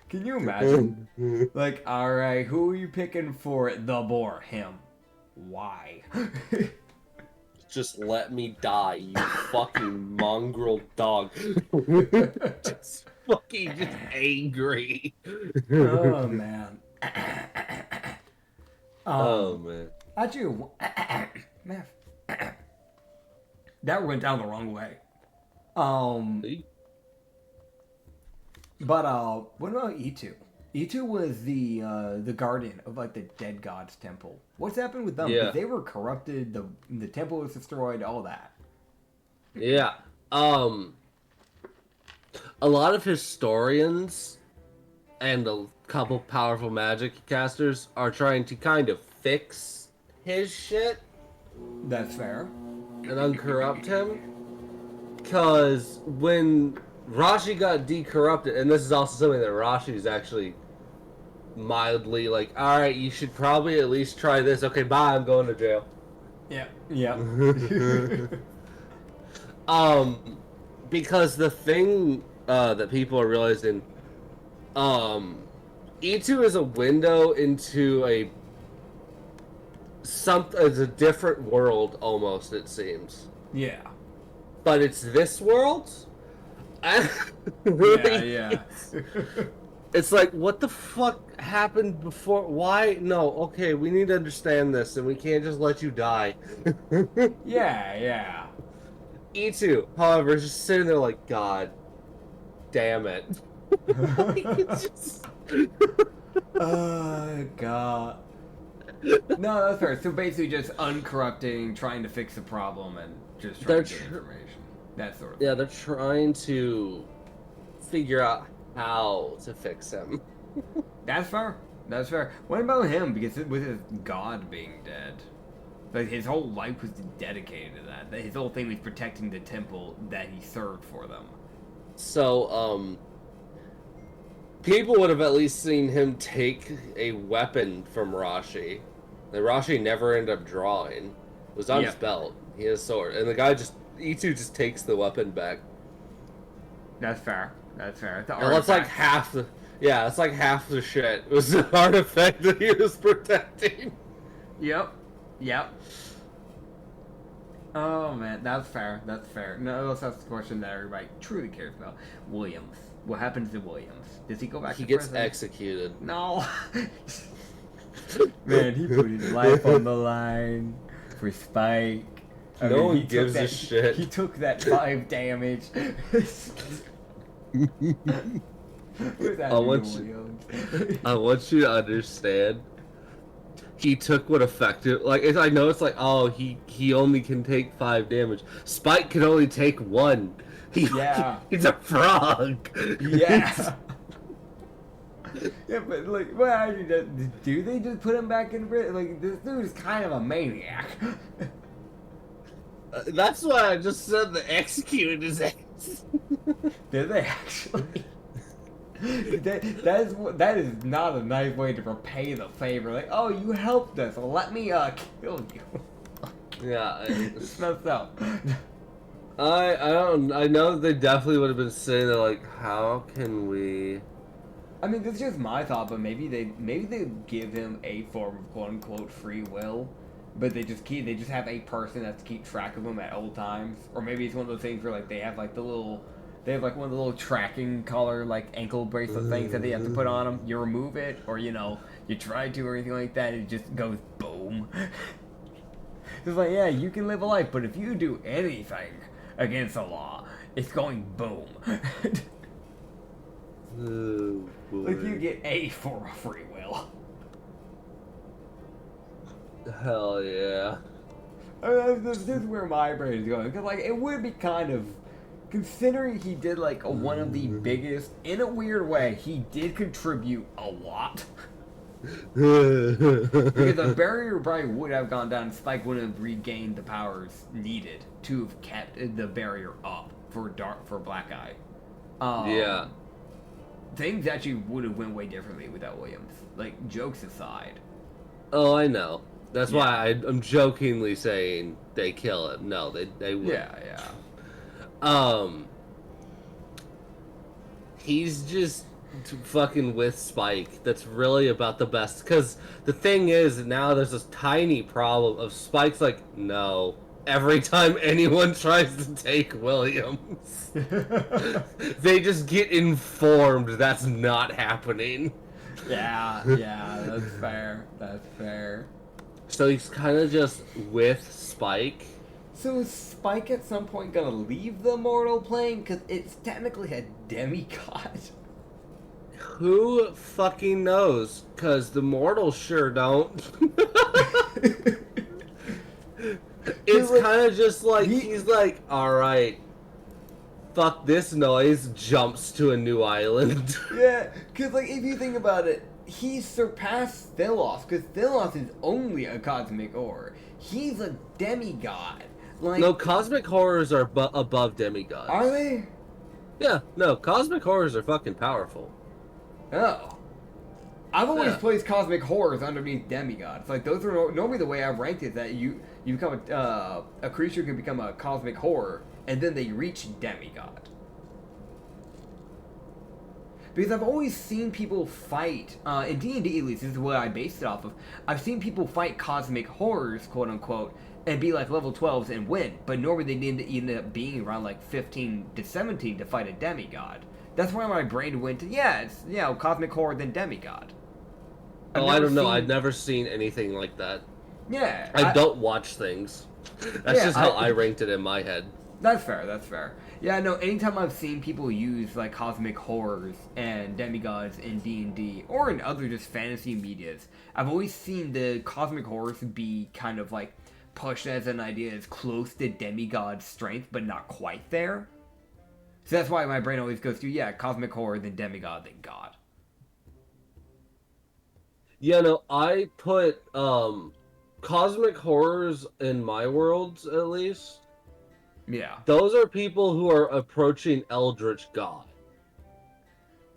Can you imagine? Like, all right, who are you picking for the Boar? Him. Why? Just let me die, you fucking mongrel dog. Just angry. Oh man. Oh man. Actually, man, that went down the wrong way. But what about E2? E2 was the guardian of like the dead gods temple. What's happened with them? Yeah. They were corrupted. The temple was destroyed. All that. Yeah. A lot of historians and a couple powerful magic casters are trying to kind of fix his shit That's fair. and uncorrupt him. Because when Rashi got decorrupted, and this is also something that Rashi is actually mildly like, alright, you should probably at least try this. Okay, bye, I'm going to jail. Yeah. Yeah. Because the thing that people are realizing, E2 is a window into a different world almost, it seems. Yeah. But it's this world? Yeah. It's like, what the fuck happened before? Why? No, okay, we need to understand this, and we can't just let you die. Yeah. E2, however, is just sitting there like, God damn it. Oh, God. No, that's fair. So basically just uncorrupting, trying to fix the problem, and just trying to get information. That sort of thing. Yeah, they're trying to figure out how to fix him. That's fair. What about him? Because with his god being dead, like his whole life was dedicated to that. His whole thing was protecting the temple that he served for them. So, people would have at least seen him take a weapon from Rashi. That Rashi never ended up drawing. It was on his belt. He had a sword. And the guy E2 just takes the weapon back. That's fair. It's and that's like half the... Yeah, that's like half the shit. It was an artifact that he was protecting. Yep. Oh man, that's fair. No, that's the question that everybody truly cares about. Williams. What happens to Williams? Does he go back to prison? He gets executed. No. Man, he put his life on the line for Spike. No one gives a shit. He took that 5 damage. I want you to understand. He took what affected. Like, I know it's like, oh, he only can take 5 damage. Spike can only take 1. He's a frog. Yeah. Yeah, but like, well, do they just put him back in prison? Like, this dude is kind of a maniac. That's why I just said the executed his ass. Did they actually? That is not a nice way to repay the favor. Like, oh, you helped us. Well, let me kill you. Yeah, it's messed up. I know they definitely would have been saying that, like, how can we? I mean, this is just my thought, but maybe they give him a form of quote unquote free will, but they just have a person that's to keep track of him at all times, or maybe it's one of those things where like they have like one of the little tracking collar like ankle bracelet things that they have to put on them. You remove it, or you try to, or anything like that, it just goes boom. It's like, yeah, you can live a life, but if you do anything against the law, it's going boom. Oh, boy. Like, you get a for a free will. Hell yeah. I mean, this is where my brain is going. Because, like, it would be kind of... Considering he did, like, one of the biggest... In a weird way, he did contribute a lot. Because the barrier probably would have gone down, Spike wouldn't have regained the powers needed to have kept the barrier up for Black Eye. Yeah. Things actually would have went way differently without Williams. Like, jokes aside. Oh, I know. That's Yeah. why I'm jokingly saying they kill him. No, they would. Yeah. He's just fucking with Spike. That's really about the best. Because the thing is, now there's this tiny problem of Spike's like, no. Every time anyone tries to take Williams, they just get informed that's not happening. Yeah, that's fair. That's fair. So he's kind of just with Spike. So is Spike at some point gonna leave the mortal plane? Because it's technically a demigod. Who fucking knows? Because the mortals sure don't. It's like, kind of just like, he's like, alright, fuck this noise, jumps to a new island. Yeah, because like if you think about it, he surpassed Thelos, because Thelos is only a cosmic horror. He's a demigod. Like, No, cosmic horrors are above demigods. Are they? Yeah, no, cosmic horrors are fucking powerful. Oh. I've always placed cosmic horrors underneath demigods. Like, those are normally the way I've ranked it, that you become a creature can become a cosmic horror, and then they reach demigod. Because I've always seen people fight, in D&D at least, this is what I based it off of, I've seen people fight cosmic horrors, quote unquote, and be like level 12s and win, but normally they end up being around like 15 to 17 to fight a demigod. That's why my brain went to, it's, cosmic horror then demigod. I don't know, I've never seen anything like that. Yeah. I don't watch things. That's just how I ranked it in my head. That's fair. Yeah, no, anytime I've seen people use, like, cosmic horrors and demigods in D&D, or in other just fantasy medias, I've always seen the cosmic horrors be kind of, like, pushed as an idea as close to demigod strength, but not quite there. So that's why my brain always goes to, cosmic horror, then demigod, then god. Yeah, no, I put, cosmic horrors in my worlds, at least. Yeah. Those are people who are approaching Eldritch God.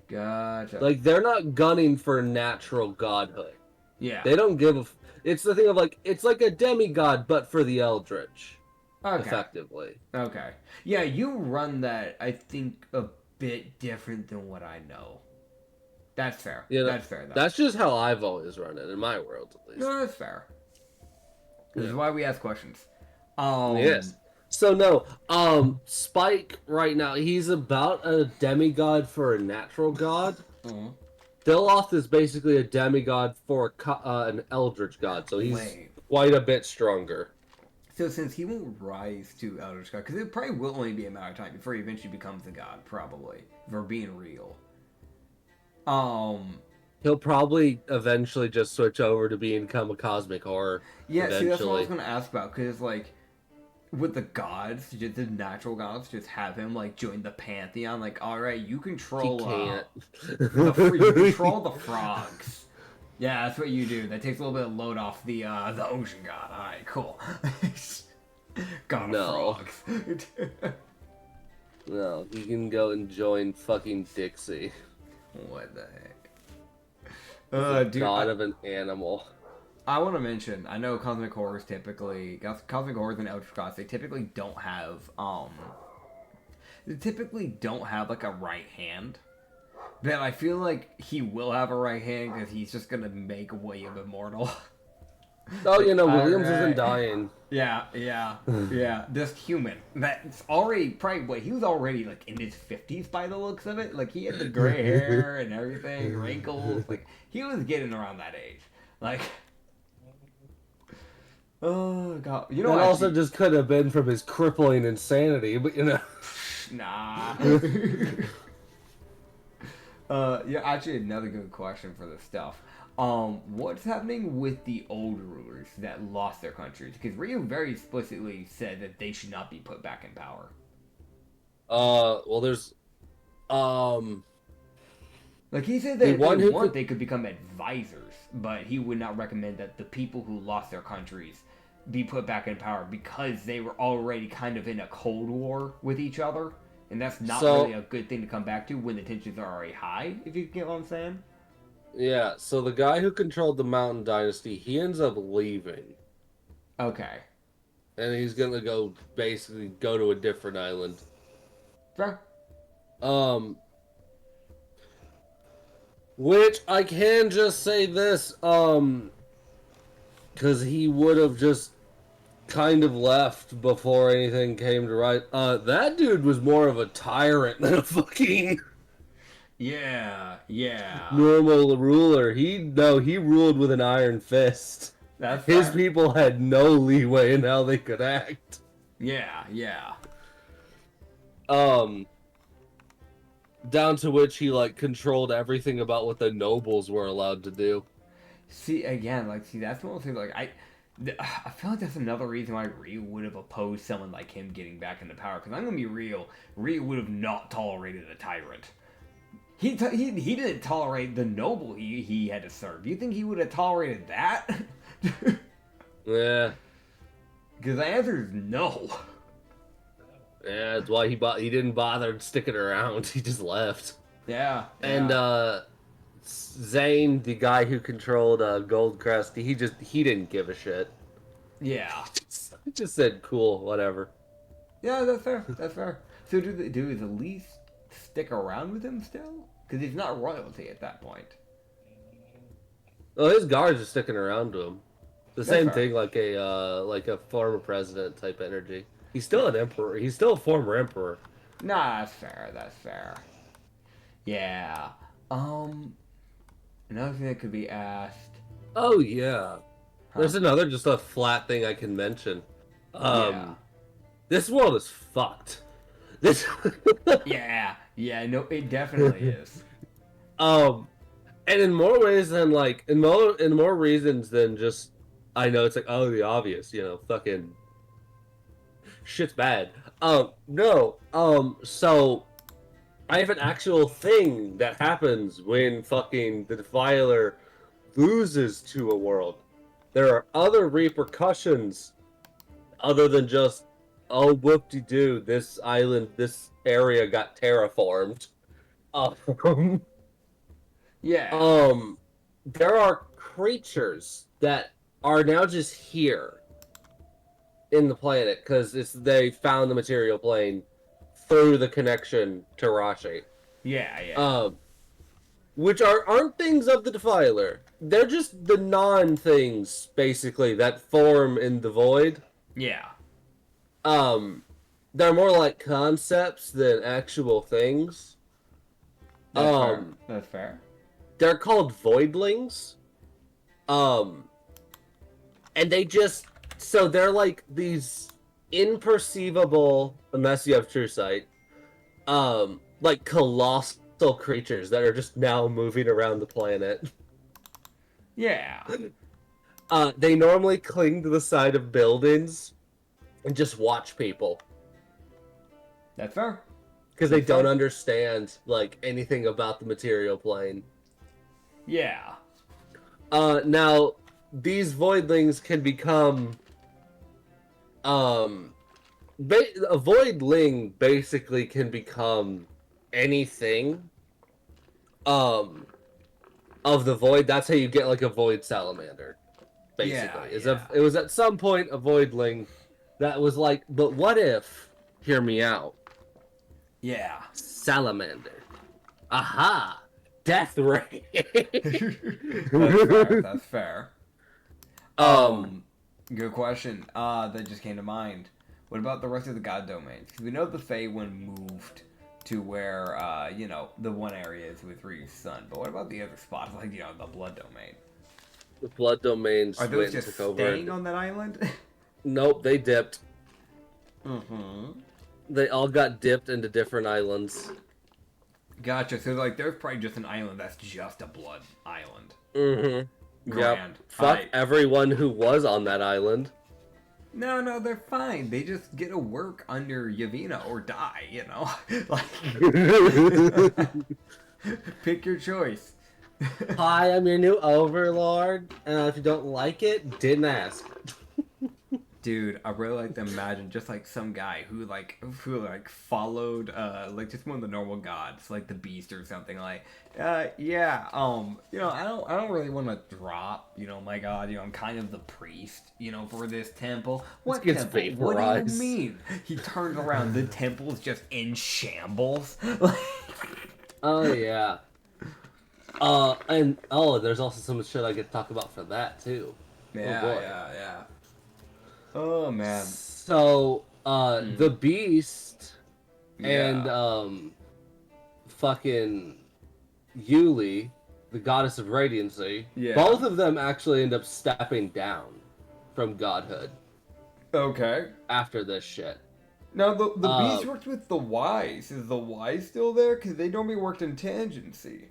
Gotcha. Like, they're not gunning for natural godhood. Yeah. They don't give a... It's the thing of, like, it's like a demigod, but for the Eldritch. Okay. Effectively. Okay. Yeah, you run that, I think, a bit different than what I know. That's fair. Yeah, that's fair, though. That's just how I've always run it, in my world, at least. No, that's fair. This is why we ask questions. Yes. So, no, Spike, right now, he's about a demigod for a natural god. Theloth is basically a demigod for an eldritch god, so he's quite a bit stronger. So since he won't rise to eldritch god, because it probably will only be a matter of time before he eventually becomes a god, probably, if we're being real. He'll probably eventually just switch over to become a cosmic horror. Yeah, eventually. See, that's what I was going to ask about, because, like, with the gods, just the natural gods, just have him, like, join the pantheon, like, alright, you control, he can't. You control the frogs. Yeah, that's what you do. That takes a little bit of load off the ocean god. Alright, cool. God of frogs. No, he can go and join fucking Dixie. What the heck? Dude, god of an animal. I want to mention, I know cosmic horrors typically, cosmic horrors and eldritch gods, they typically don't have, like, a right hand. But I feel like he will have a right hand, because he's just gonna make William immortal. Oh, you know, Williams isn't dying. Yeah. This human, that's already, probably, he was already, like, in his 50s by the looks of it. Like, he had the gray hair and everything, wrinkles, like, he was getting around that age. Like... Oh, God. You know, that also just could have been from his crippling insanity, but, you know. Nah. Yeah, actually, another good question for this stuff. What's happening with the old rulers that lost their countries? Because Ryu very explicitly said that they should not be put back in power. Well, there's, Like, he said that if they want, they could become advisors, but he would not recommend that the people who lost their countries be put back in power because they were already kind of in a Cold War with each other, and that's not really a good thing to come back to when the tensions are already high, if you get what I'm saying. Yeah, so the guy who controlled the Mountain Dynasty, he ends up leaving. Okay. And he's gonna basically go to a different island. Fair. Which I can just say this, because he would have just kind of left before anything came to right. That dude was more of a tyrant than a fucking normal ruler. He ruled with an iron fist. His people had no leeway in how they could act. Yeah. Down to which he controlled everything about what the nobles were allowed to do. See, again, that's one of the things, I feel like that's another reason why Ryu would have opposed someone like him getting back into power. Because I'm gonna be real, Ryu would have not tolerated a tyrant. He didn't tolerate the noble he had to serve. You think he would have tolerated that? Yeah. Because the answer is no. Yeah, that's why he didn't bother sticking around. He just left. Yeah. And Zane, the guy who controlled Goldcrest, he didn't give a shit. Yeah. He just said, "Cool, whatever." Yeah, that's fair. So do his elite stick around with him still? Because he's not royalty at that point. Well, his guards are sticking around to him. The same thing, like a former president type energy. He's still an emperor. He's still a former emperor. Nah, that's fair. Yeah. Another thing that could be asked. Oh yeah. Huh? There's another just a flat thing I can mention. This world is fucked. This. Yeah. No, it definitely is. And in more ways than in more reasons than just I know it's the obvious, fucking shit's bad. No. So I have an actual thing that happens when fucking the Defiler loses to a world. There are other repercussions other than just, oh, whoop-de-doo, this area got terraformed. Yeah. There are creatures that are now just here in the planet because they found the material plane through the connection to Rashi. Yeah. Which aren't things of the Defiler. They're just the non-things, basically, that form in the void. Yeah. They're more like concepts than actual things. That's fair. They're called voidlings. And they're like these imperceivable, unless you have true sight, like colossal creatures that are just now moving around the planet. Yeah. They normally cling to the side of buildings and just watch people. That's fair. Because they don't understand anything about the material plane. Yeah. Now these voidlings can become a voidling basically can become anything of the void. That's how you get a void salamander, basically. It was at some point a voidling that was but what if, hear me out, salamander, aha, death ray. That's fair. Good question. That just came to mind. What about the rest of the god domains? Because we know the Fae one moved to where, the one area is with Ryu's son. But what about the other spots, the blood domain? The blood domains are those just staying on that island? Nope, they dipped. Mm-hmm. They all got dipped into different islands. Gotcha. So, there's probably just an island that's just a blood island. Mm-hmm. Grand. Yep. Fuck everyone who was on that island. No, they're fine. They just get to work under Yavina or die, Pick your choice. Hi, I'm your new overlord, and if you don't like it, didn't ask. Dude, I really like to imagine just like some guy who followed like just one of the normal gods, like the beast or something, like I don't really want to drop, my god, I'm kind of the priest, for this temple. What gets temple? vaporized. What do you mean? He turns around, the temple's just in shambles. Oh yeah. There's also some shit I get to talk about for that too. Yeah, Oh boy. yeah. Oh man. So, the Beast and Yeah. fucking Yuli, the goddess of radiancy, Yeah. both of them actually end up stepping down from godhood Okay. after this shit. Now, the Beast worked with the Wise. Is the Wise still there? Because they normally worked in Tangency.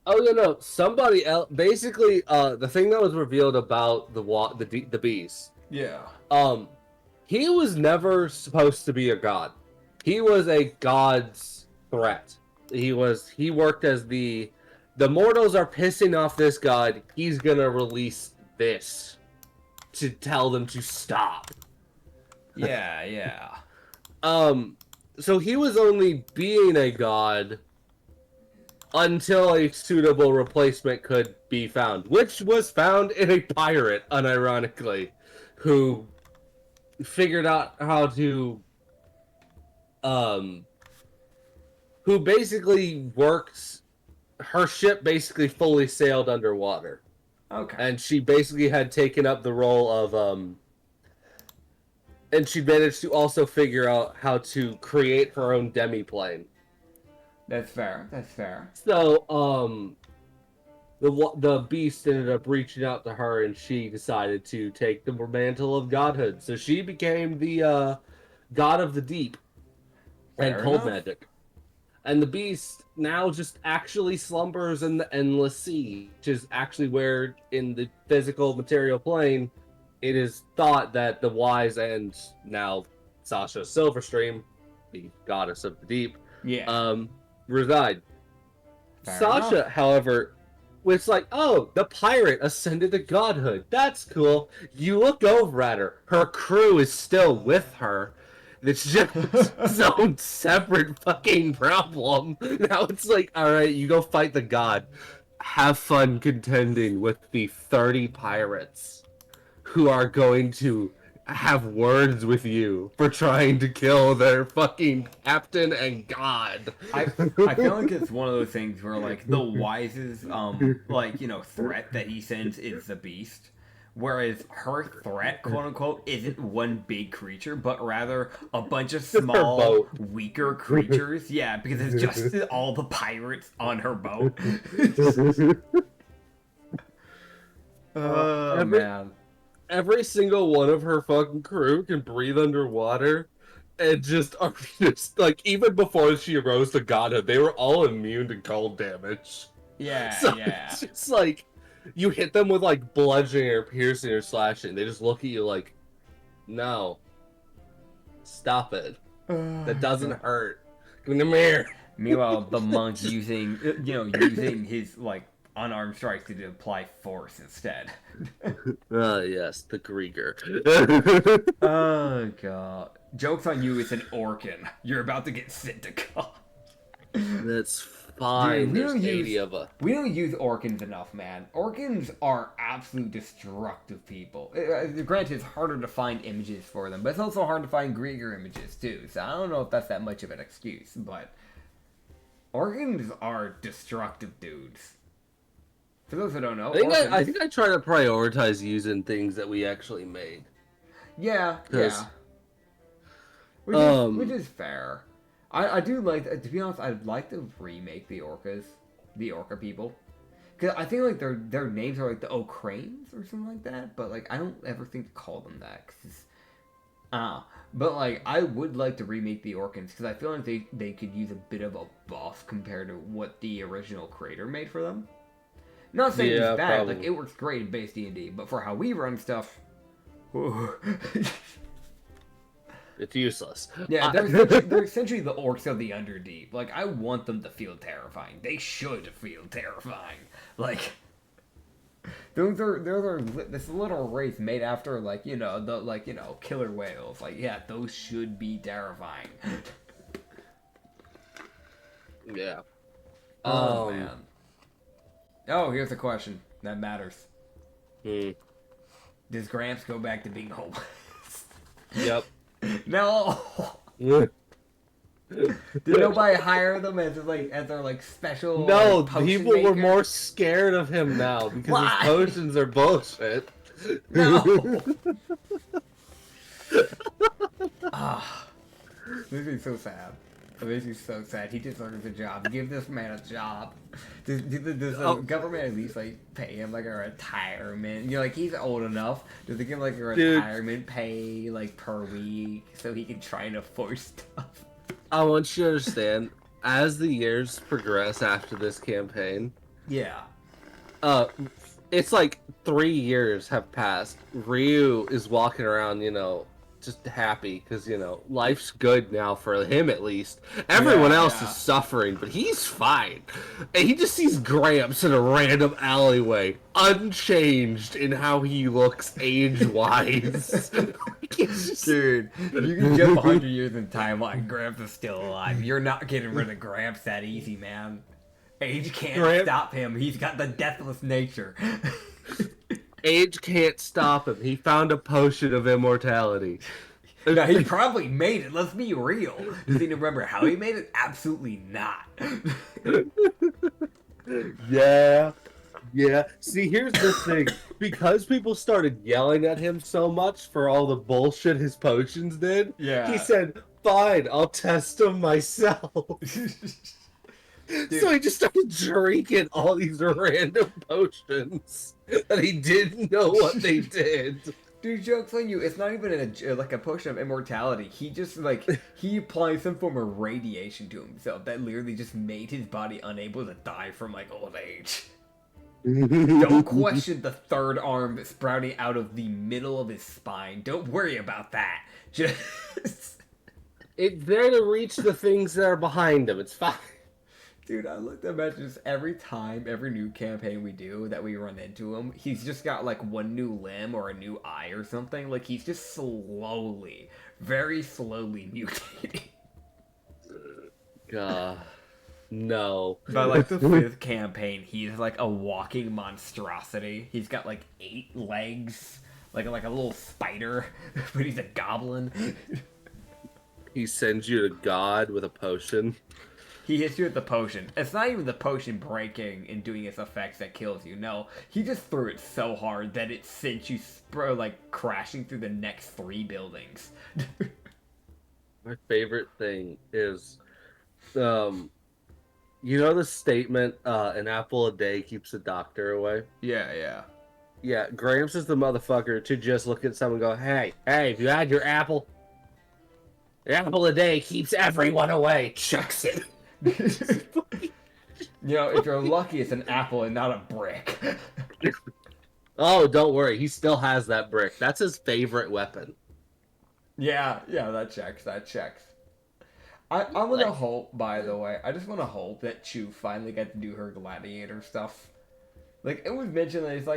Oh no, somebody else. Basically, the thing that was revealed about the Beast. Yeah. He was never supposed to be a god. He was a god's threat. He worked as the mortals are pissing off this god. He's gonna release this to tell them to stop. Yeah. So he was only being a god until a suitable replacement could be found, which was found in a pirate, unironically, who figured out how to who basically worked her ship basically fully sailed underwater. Okay. And she basically had taken up the role of and she managed to also figure out how to create her own demiplane. That's fair. So the Beast ended up reaching out to her, and she decided to take the mantle of godhood. So she became the god of the deep and cold magic. And the Beast now just actually slumbers in the endless sea, which is actually where, in the physical material plane, it is thought that the Wise and now Sasha Silverstream, the goddess of the deep, reside. Sasha, however, it's like, oh, the pirate ascended to godhood. That's cool. You look over at her. Her crew is still with her. It's just its own separate fucking problem. Now it's like, alright, you go fight the god. Have fun contending with the 30 pirates who are going to have words with you for trying to kill their fucking captain and god. I feel like it's one of those things where like the Wise's threat that he sends is the Beast, whereas her threat, quote unquote, isn't one big creature, but rather a bunch of small, weaker creatures. Yeah, because it's just all the pirates on her boat. Oh man. Every single one of her fucking crew can breathe underwater and just are just like, even before she rose to godhood, they were all immune to cold damage. Yeah. It's just like, you hit them with like bludgeoning or piercing or slashing, they just look at you like, no, stop it. That doesn't hurt. Come here. Meanwhile, the monk using his like unarmed strikes to apply force instead. Yes, the Grieger. Oh god. Joke's on you, it's an Orkin. You're about to get sent to God. That's fine. Dude, There's 80 of us. We don't use Orkins enough, man. Orkins are absolute destructive people. Granted, it's harder to find images for them, but it's also hard to find Grieger images too, so I don't know if that's that much of an excuse, but Orkins are destructive dudes. For those who don't know, I think I try to prioritize using things that we actually made. Yeah. Which is fair. I do like, to be honest, I'd like to remake the Orca people. Because I think like their names are like the O'Cranes or something like that, but like I don't ever think to call them that. But like I would like to remake the Orkins because I feel like they could use a bit of a buff compared to what the original creator made for them. Not saying it's bad, probably. Like it works great in base D&D, but for how we run stuff, It's useless. Yeah, they're essentially the orcs of the Underdeep. Like, I want them to feel terrifying. They should feel terrifying. Like, those are this little race made after, like, killer whales. Like, yeah, those should be terrifying. Yeah. Oh, man. Oh, here's a question that matters. Does Gramps go back to being homeless? Yep. No. Did nobody hire them as their special? No, potion people maker? were more scared of him now because his potions are bullshit. No. This is so sad. This is so sad. He deserves a job. Give this man a job. Does the government at least pay him a retirement? He's old enough. Does they give a retirement pay per week so he can try and afford stuff? I want you to understand, as the years progress after this campaign, yeah, it's 3 years have passed. Ryu is walking around, just happy because life's good now for him at least. Everyone else is suffering, but he's fine. And he just sees Gramps in a random alleyway, unchanged in how he looks age-wise. Dude, you can jump 100 years in time while Gramps is still alive. You're not getting rid of Gramps that easy, man. Age can't stop him. He's got the deathless nature. Age can't stop him. He found a potion of immortality. No, he probably made it. Let's be real. Does he remember how he made it? Absolutely not. Yeah. See, here's the thing. Because people started yelling at him so much for all the bullshit his potions did, he said, fine, I'll test them myself. So he just started drinking all these random potions that he didn't know what they did. Dude, joke's on you. It's not even a potion of immortality. He just he applied some form of radiation to himself that literally just made his body unable to die from old age. Don't question the third arm sprouting out of the middle of his spine. Don't worry about that. Just it's there to reach the things that are behind him. It's fine. Dude, I looked at just every new campaign we do that we run into him, he's just got one new limb or a new eye or something. He's just very slowly mutating. No. By the 5th campaign, he's a walking monstrosity. He's got 8 legs, like a little spider, but he's a goblin. He sends you to God with a potion. He hits you with the potion. It's not even the potion breaking and doing its effects that kills you. No, he just threw it so hard that it sent you crashing through the next 3 buildings. My favorite thing is, the statement, an apple a day keeps the doctor away? Yeah. Yeah, Gramps is the motherfucker to just look at someone and go, hey, have you had your apple? The apple a day keeps everyone away. Chucks it. If you're lucky, it's an apple and not a brick. Oh, don't worry. He still has that brick. That's his favorite weapon. Yeah, that checks. I want to hope, by the way, I just want to hope that Chu finally got to do her gladiator stuff. It was mentioned that it's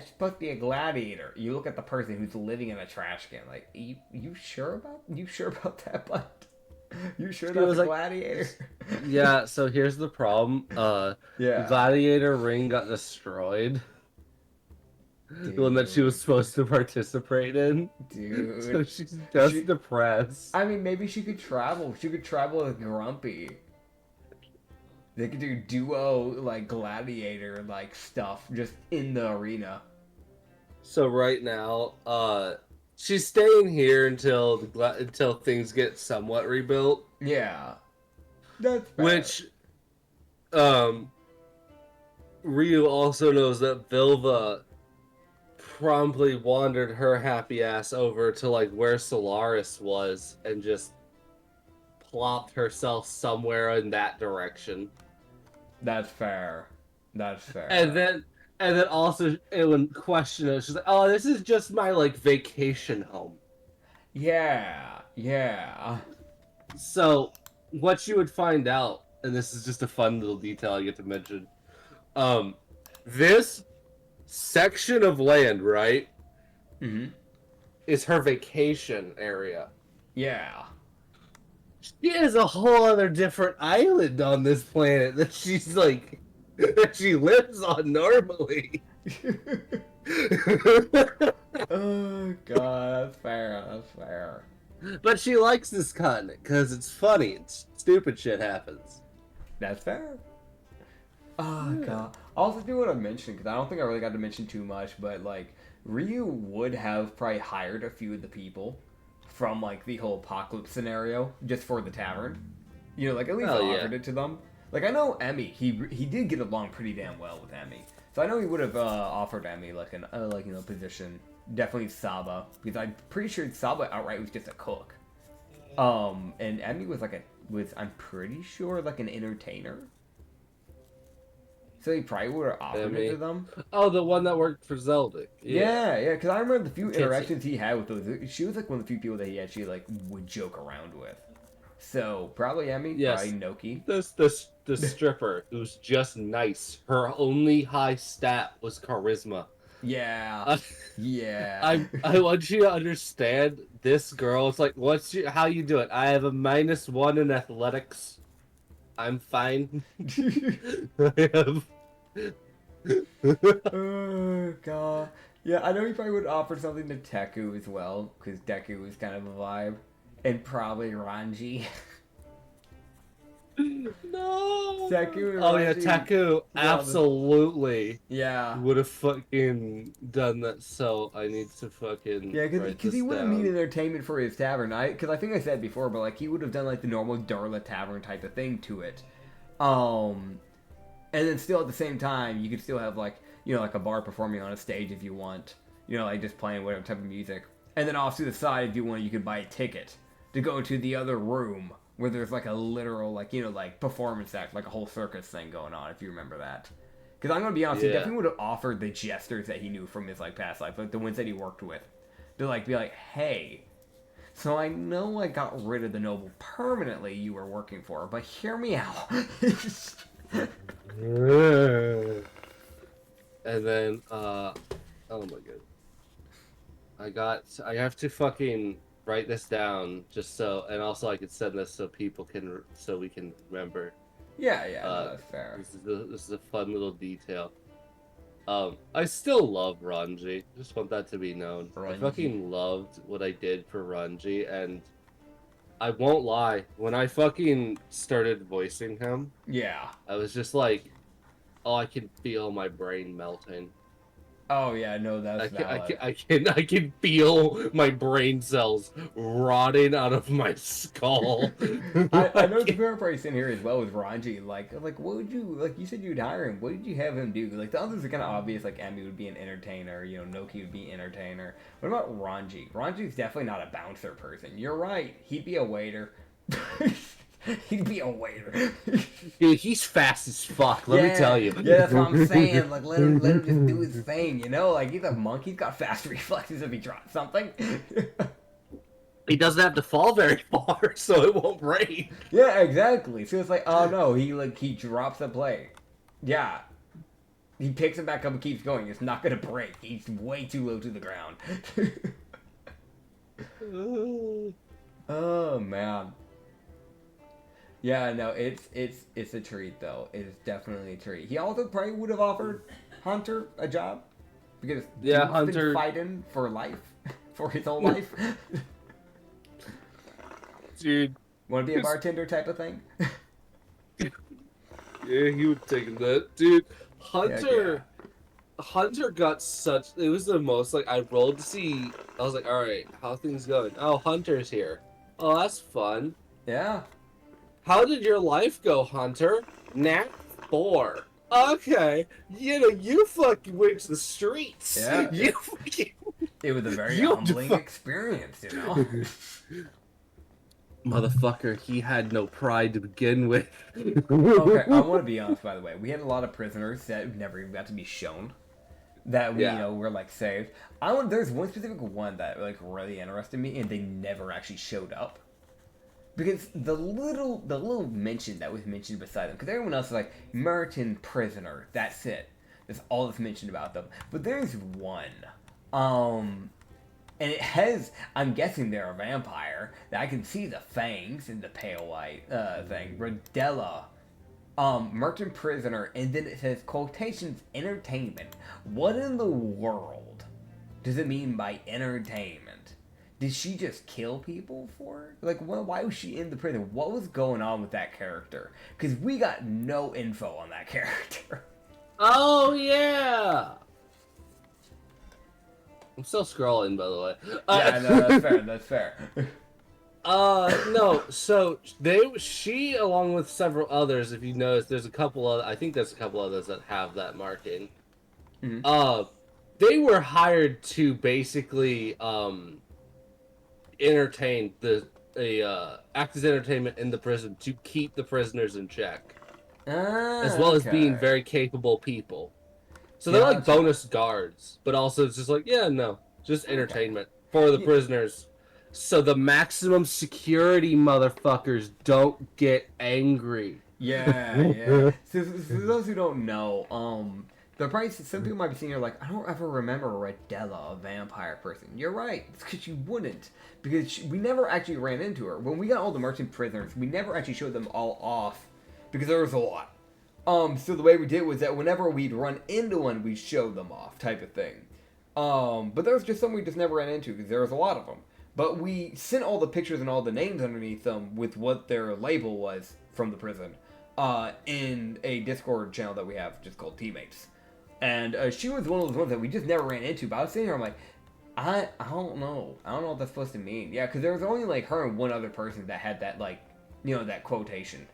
she's supposed to be a gladiator. You look at the person who's living in a trash can, you sure about that, bud? You sure that's a gladiator? Yeah, so here's the problem. The gladiator ring got destroyed. Dude. The one that she was supposed to participate in. Dude. So she's just depressed. I mean, maybe she could travel. She could travel with Grumpy. They could do duo, gladiator, stuff just in the arena. So right now, she's staying here until things get somewhat rebuilt. Yeah. That's fair. Which, Ryu also knows that Vilva promptly wandered her happy ass over to where Solaris was and just plopped herself somewhere in that direction. That's fair. And then also it would question it. She's like, "Oh, this is just my vacation home." Yeah. Yeah. So, what you would find out, and this is just a fun little detail I get to mention, this section of land, right, is her vacation area. Yeah. She has a whole other different island on this planet that she's like, that she lives on normally. Oh god, that's fair. That's fair. But she likes this continent because it's funny and stupid shit happens. That's fair. Oh god. I also do want to mention, because I don't think I really got to mention too much, but like Ryu would have probably hired a few of the people from like the whole apocalypse scenario just for the tavern. You know, like at least offered it to them. Like I know Emmy, he did get along pretty damn well with Emmy, so I know he would have offered Emmy like an position. Definitely Saba, because I'm pretty sure Saba outright was just a cook. And Emmy was I'm pretty sure like an entertainer. So he probably would have offered it to them. Oh, the one that worked for Zelda. Yeah, because I remember the few interactions he had with those. She was like one of the few people that he actually like would joke around with. So probably Emmy, probably Noki. The stripper who's just nice. Her only high stat was charisma. Yeah, yeah. I want you to understand. This girl is like, how you doing? I have a -1 in athletics. I'm fine. I have. Oh god. Yeah, I know he probably would offer something to Teku as well, because Deku was kind of a vibe, and probably Ranji. No. Teku and Ranji, Ranji. Teku absolutely. Yeah. Would have fucking done that. So I need to fucking. Yeah, because he wouldn't need entertainment for his tavern. Because I think I said before, but like he would have done like the normal Darla tavern type of thing to it. And then still at the same time, you could still have like like a bar performing on a stage if you want. Like just playing whatever type of music. And then off to the side, if you want, you could buy a ticket to go into the other room where there's like a literal like performance act, like a whole circus thing going on. If you remember that. Because I'm gonna be honest, he definitely would have offered the jesters that he knew from his like past life, like the ones that he worked with, to like be like, hey, so I know I got rid of the noble permanently you were working for, but hear me out. And then, oh my god, I have to fucking write this down just so, and also I could send this so we can remember. Yeah, that's fair. This is a fun little detail. I still love Ranji. Just want that to be known. I fucking loved what I did for Ranji, and I won't lie. When I fucking started voicing him, I was just like, oh, I can feel my brain melting. Oh yeah, no, that's valid. I can feel my brain cells rotting out of my skull. I know the fair price in here as well with Ranji. Like what would you you said you'd hire him? What did you have him do? Like the others are kind of obvious. Like Emmy would be an entertainer. Noki would be an entertainer. What about Ranji? Ranji's definitely not a bouncer person. You're right. He'd be a waiter. He'd be a waiter. Dude, he's fast as fuck, let me tell you. Yeah, that's what I'm saying. Like, let him just do his thing, Like, he's a monk. He's got fast reflexes if he drops something. He doesn't have to fall very far, so it won't break. Yeah, exactly. So it's like, oh no, he drops the plate. Yeah. He picks it back up and keeps going. It's not gonna break. He's way too low to the ground. Oh, man. Yeah, no, it's a treat though. It is definitely a treat. He also probably would have offered Hunter a job because Hunter's been fighting for life, for his whole life. Dude, want to be a bartender type of thing? Yeah, he would take that, dude. Hunter got such. It was the most like I rolled to see. I was like, all right, how are things going? Oh, Hunter's here. Oh, that's fun. Yeah. How did your life go, Hunter? Nat 4. Okay. You fucking went to the streets. Yeah. It was a very humbling experience, Motherfucker, he had no pride to begin with. Okay, I want to be honest, by the way. We had a lot of prisoners that never even got to be shown. that we, were like saved. There's one specific one that like really interested me, and they never actually showed up. Because the little mention that was mentioned beside them, because everyone else is like Merton prisoner. That's it. That's all that's mentioned about them. But there's one, and it has. I'm guessing they're a vampire. That I can see the fangs in the pale white thing. Rodella, Merton prisoner, and then it says quotations entertainment. What in the world does it mean by entertainment? Did she just kill people for it? Like, why was she in the prison? What was going on with that character? Because we got no info on that character. Oh, yeah! I'm still scrolling, by the way. Yeah, no, that's fair. No, so she, along with several others, if you notice, there's a couple I think there's a couple others that have that marking. Mm-hmm. They were hired to basically, entertain act as entertainment in the prison to keep the prisoners in check, as well as being very capable people. So they're like bonus guards, but also it's just like just entertainment for the prisoners, so the maximum security motherfuckers don't get angry. Yeah. So for those who don't know, some people might be sitting here like, I don't ever remember Rodella, a vampire person. You're right. It's because you wouldn't. Because we never actually ran into her. When we got all the merchant prisoners, we never actually showed them all off. Because there was a lot. So the way we did was that whenever we'd run into one, we'd show them off, type of thing. But there was just some we just never ran into, because there was a lot of them. But we sent all the pictures and all the names underneath them with what their label was from the prison. In a Discord channel that we have, just called Teammates. And she was one of those ones that we just never ran into. But I was sitting here, I'm like, I don't know. I don't know what that's supposed to mean. Yeah, because there was only like her and one other person that had that, like, that quotation.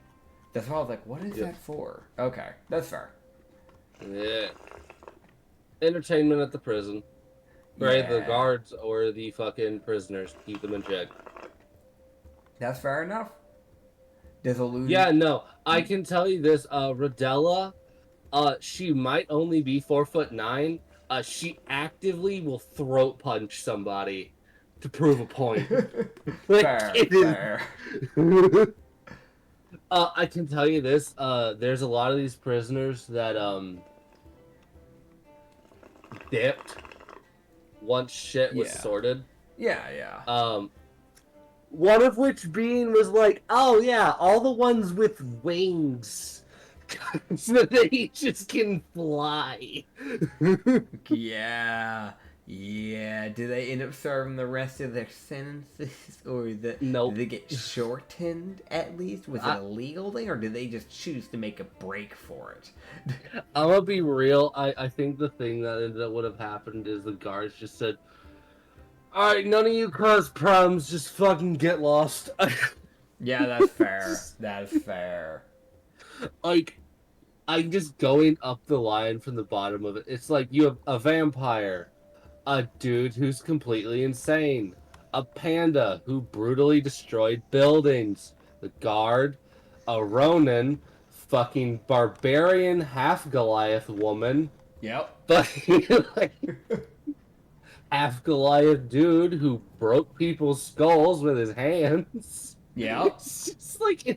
That's why I was like, what is that for? Okay, that's fair. Yeah. Entertainment at the prison. Right, the guards or the fucking prisoners. Keep them in check. That's fair enough. Disillusion. Yeah, no. I can tell you this, Rodella, she might only be 4'9". She actively will throat punch somebody to prove a point. Fair. I can tell you this, there's a lot of these prisoners that, dipped once shit was sorted. Yeah. One of which being was like, oh yeah, all the ones with wings. So they just can fly. Yeah. Do they end up serving the rest of their sentences, or did they get shortened at least? Was it a legal thing, or did they just choose to make a break for it? I'm gonna be real. I think the thing that would have happened is the guards just said, "All right, none of you cause problems. Just fucking get lost." Yeah, that's fair. That's fair. Like, I'm just going up the line from the bottom of it. It's like you have a vampire, a dude who's completely insane, a panda who brutally destroyed buildings, the guard, a Ronin, fucking barbarian half Goliath woman. Yep. But like, half Goliath dude who broke people's skulls with his hands. Yeah. It's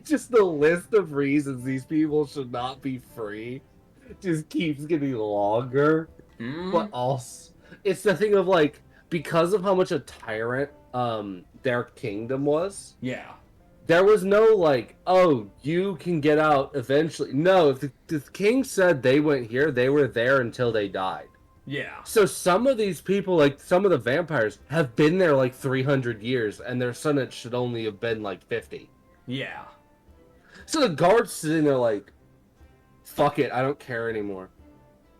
just the list of reasons these people should not be free just keeps getting longer. But also, it's the thing of like, because of how much a tyrant their kingdom was. Yeah. There was no like, oh, you can get out eventually. No, if the king said they went here, they were there until they died. Yeah. So some of these people, like some of the vampires, have been there like 300 years, and their sentence should only have been like 50. Yeah. So the guards sitting there like, fuck it, I don't care anymore.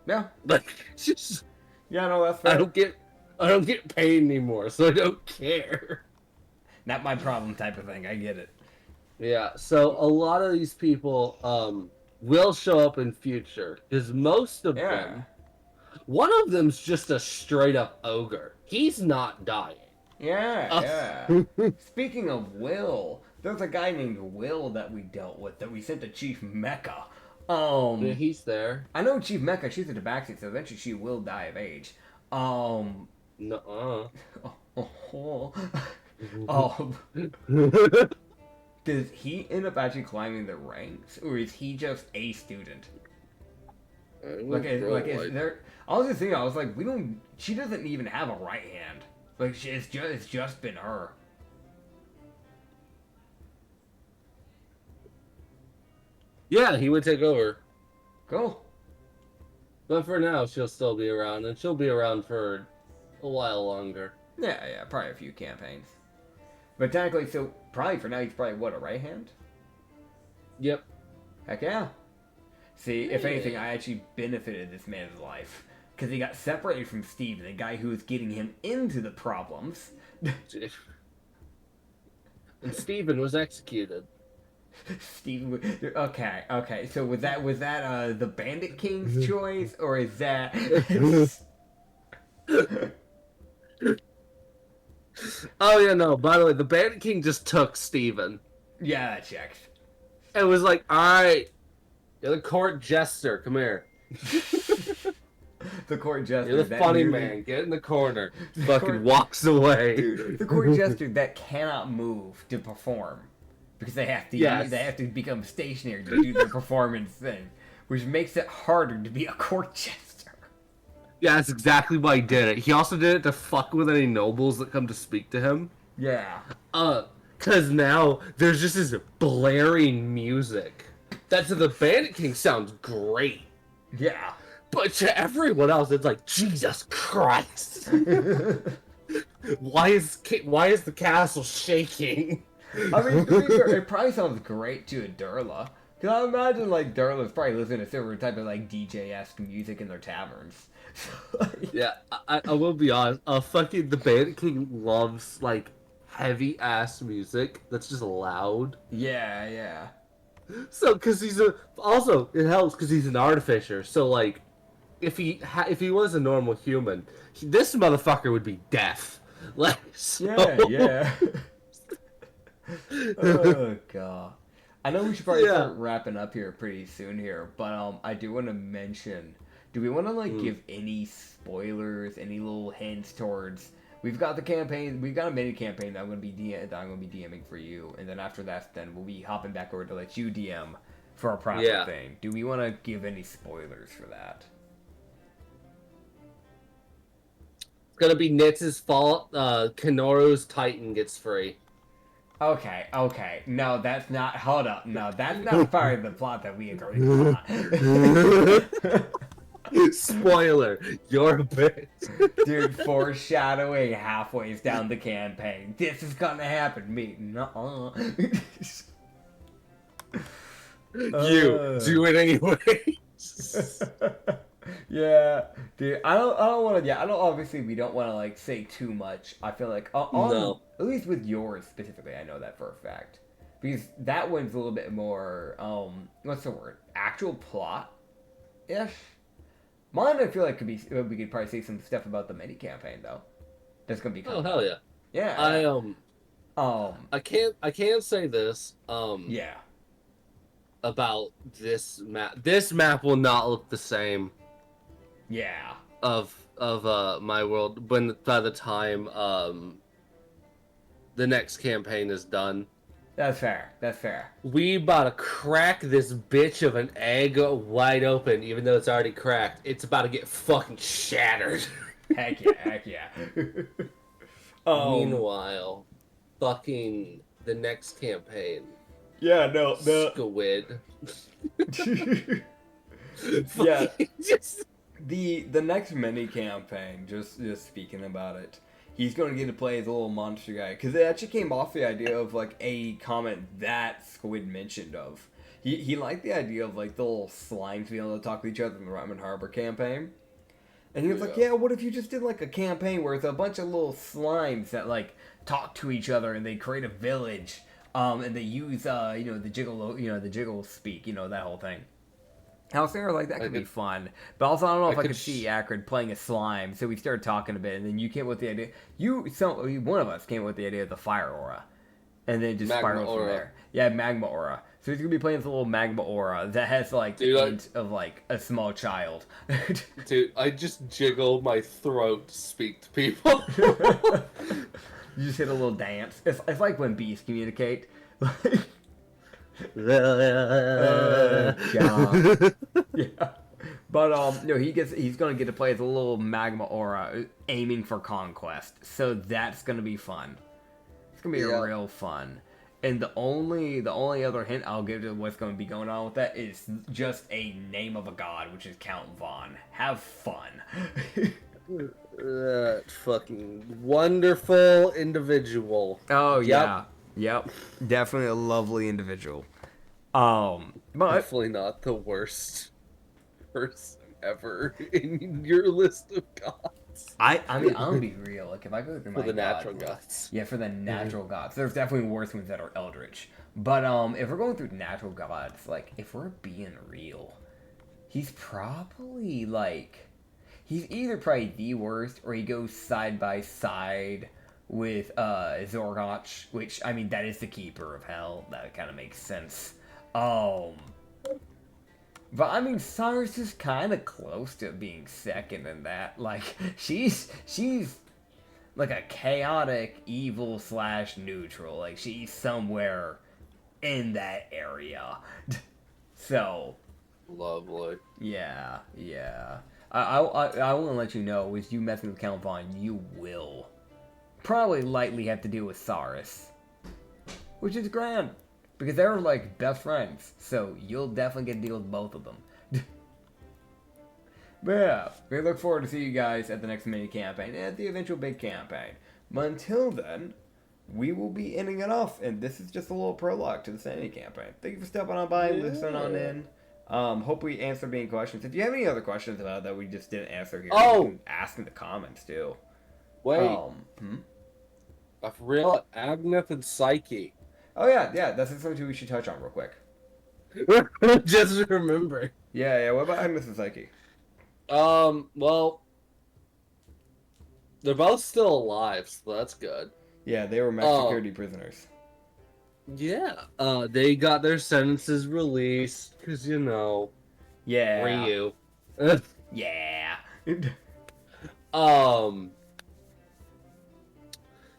Yeah. Like, just... Yeah, no, that's fair. I don't get paid anymore, so I don't care. Not my problem type of thing, I get it. Yeah, so a lot of these people will show up in future, because most of them... One of them's just a straight-up ogre. He's not dying. Yeah. Speaking of Will, there's a guy named Will that we dealt with, that we sent to Chief Mecca. Yeah, he's there. I know Chief Mecha, she's in the backseat, so eventually she will die of age. Nuh-uh. Does he end up actually climbing the ranks, or is he just a student? Is there? I was just thinking, I was like, we don't. She doesn't even have a right hand. Like, it's just been her. Yeah, he would take over. Cool. But for now, she'll still be around, and she'll be around for a while longer. Yeah, probably a few campaigns. But technically, so probably for now, he's probably what, a right hand? Yep. Heck yeah. See, if anything, I actually benefited this man's life. Because he got separated from Steven, the guy who was getting him into the problems. And Steven was executed. Steven, okay. So was that the Bandit King's choice, or is that? Oh yeah, no. By the way, the Bandit King just took Steven. Yeah, that checks. It was like, all right, you're the court jester. Come here. The court jester. You're the funny man. Get in the corner. Fucking walks away. Dude, the court jester that cannot move to perform. Because they have to become stationary to do their performance thing, which makes it harder to be a court jester. Yeah, that's exactly why he did it. He also did it to fuck with any nobles that come to speak to him. Yeah. Cause now there's just this blaring music. That to the Bandit King sounds great. Yeah. But to everyone else, it's like, Jesus Christ. Why is the castle shaking? I mean, to be fair, it probably sounds great to a Durla. Because I imagine, like, Durla's probably listening to similar type of, like, DJ-esque music in their taverns. Yeah, I will be honest. Fucking the Bandit King loves, like, heavy-ass music that's just loud. Yeah. So, because also, it helps because he's an artificer. So, like, if he was a normal human, this motherfucker would be deaf. Like, so... Yeah. Oh god. I know we should probably start wrapping up here pretty soon here, but I do want to mention, do we want to give any spoilers, any little hints towards, we've got a mini campaign that I'm going to be DMing for you, and then after that then we'll be hopping back over to let you DM for our proper thing. Do we want to give any spoilers for that? It's going to be Nitz's fault. Kenoru's Titan gets free. Okay. No, that's not. Hold up. No, that's not part of the plot that we agreed on. Spoiler, you're a bitch. Dude, foreshadowing halfway down the campaign. This is gonna happen. Me, nuh-uh. You do it anyway. Yeah, dude. I don't want to. Yeah, I don't. Obviously, we don't want to like say too much. I feel like no. At least with yours specifically, I know that for a fact because that one's a little bit more. What's the word? Actual plot, ish. Mine, I feel like we could probably say some stuff about the mini campaign though. That's gonna be. Oh hell yeah. Yeah. I can't say this. Yeah. About this map. This map will not look the same. Yeah. Of my world by the time the next campaign is done. That's fair. We about to crack this bitch of an egg wide open, even though it's already cracked. It's about to get fucking shattered. Heck yeah. Meanwhile, fucking the next campaign. Yeah, no. Squid. Yeah. The next mini campaign, just speaking about it, he's going to get to play as a little monster guy. Because it actually came off the idea of, like, a comment that Squid mentioned of. He liked the idea of, like, the little slimes being able to talk to each other in the Ryman Harbor campaign. And he was like, yeah, what if you just did, like, a campaign where it's a bunch of little slimes that, like, talk to each other and they create a village, and they use, the jiggle speak, that whole thing. I was thinking, like, that could be fun. But also, I don't know if I could see Acrid playing a slime, so we started talking a bit, and then you came up with the idea. One of us came up with the idea of the fire aura. And then just spiraled from there. Yeah, magma aura. So he's gonna be playing this little magma aura that has like the hint of like a small child. Dude, I just jiggle my throat to speak to people. You just hit a little dance. It's like when bees communicate. God. Yeah. But no, he's gonna get to play as a little magma aura aiming for conquest. So that's gonna be fun. It's gonna be real fun. And the only other hint I'll give to what's gonna be going on with that is just a name of a god, which is Count Vaughn. Have fun. That fucking wonderful individual. Oh yeah. Yep. Definitely a lovely individual. But definitely not the worst person ever in your list of gods. I mean, I'm gonna be real. Like, if I go through my for the natural gods. Yeah, for the natural gods. There's definitely worse ones that are eldritch. But if we're going through natural gods, like, if we're being real, he's probably like, he's either probably the worst, or he goes side by side with Zorgoch, which, I mean, that is the keeper of hell. That kind of makes sense. But I mean, Cyrus is kind of close to being second in that. Like, she's like a chaotic, evil / neutral. Like, she's somewhere in that area. So, lovely. Yeah. I want to let you know, as you messing with Count Vaughn, you will probably lightly have to deal with Cyrus, which is grand. Because they're, like, best friends. So, you'll definitely get to deal with both of them. But yeah, we look forward to see you guys at the next mini campaign and at the eventual big campaign. But until then, we will be ending it off. And this is just a little prologue to the Sanity campaign. Thank you for stepping on by and listening on in. Hope we answered any questions. If you have any other questions about that we just didn't answer here, you can ask in the comments, too. Wait. I forgot Agneth and Psyche. Oh, yeah, that's something we should touch on real quick. Just remember. Yeah, what about Agnes and Psyche? Well, they're both still alive, so that's good. Yeah, they were max security prisoners. Yeah, they got their sentences released, because, you know. Yeah. Ryu. Yeah.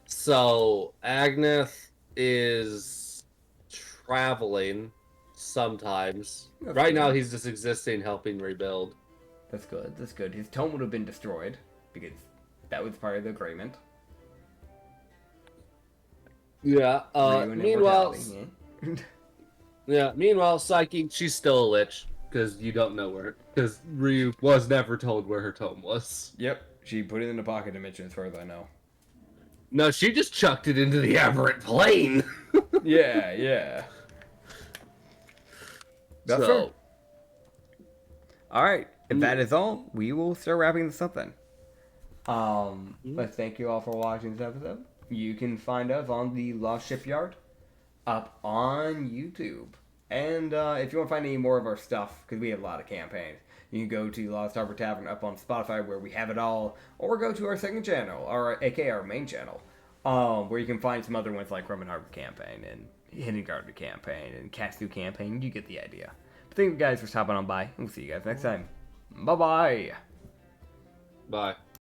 So, Agneth is traveling sometimes. Right now, he's just existing, helping rebuild. That's good. His tome would have been destroyed, because that was part of the agreement. Yeah, meanwhile... meanwhile, Psyche, she's still a lich, because you don't know where... Because Ryu was never told where her tome was. Yep, she put it in the pocket dimension as far as I know. No, she just chucked it into the aberrant plane. Yeah. That's so. Alright, if that is all, we will start wrapping this up then. But thank you all for watching this episode. You can find us on the Lost Shipyard up on YouTube. And if you want to find any more of our stuff, because we have a lot of campaigns, you can go to Lost Harbor Tavern up on Spotify where we have it all, or go to our second channel, aka our main channel, where you can find some other ones like Roman Harbor Campaign and Hidden Garden Campaign and Castu Campaign. You get the idea. But thank you guys for stopping on by, and we'll see you guys next time. Bye-bye. Bye.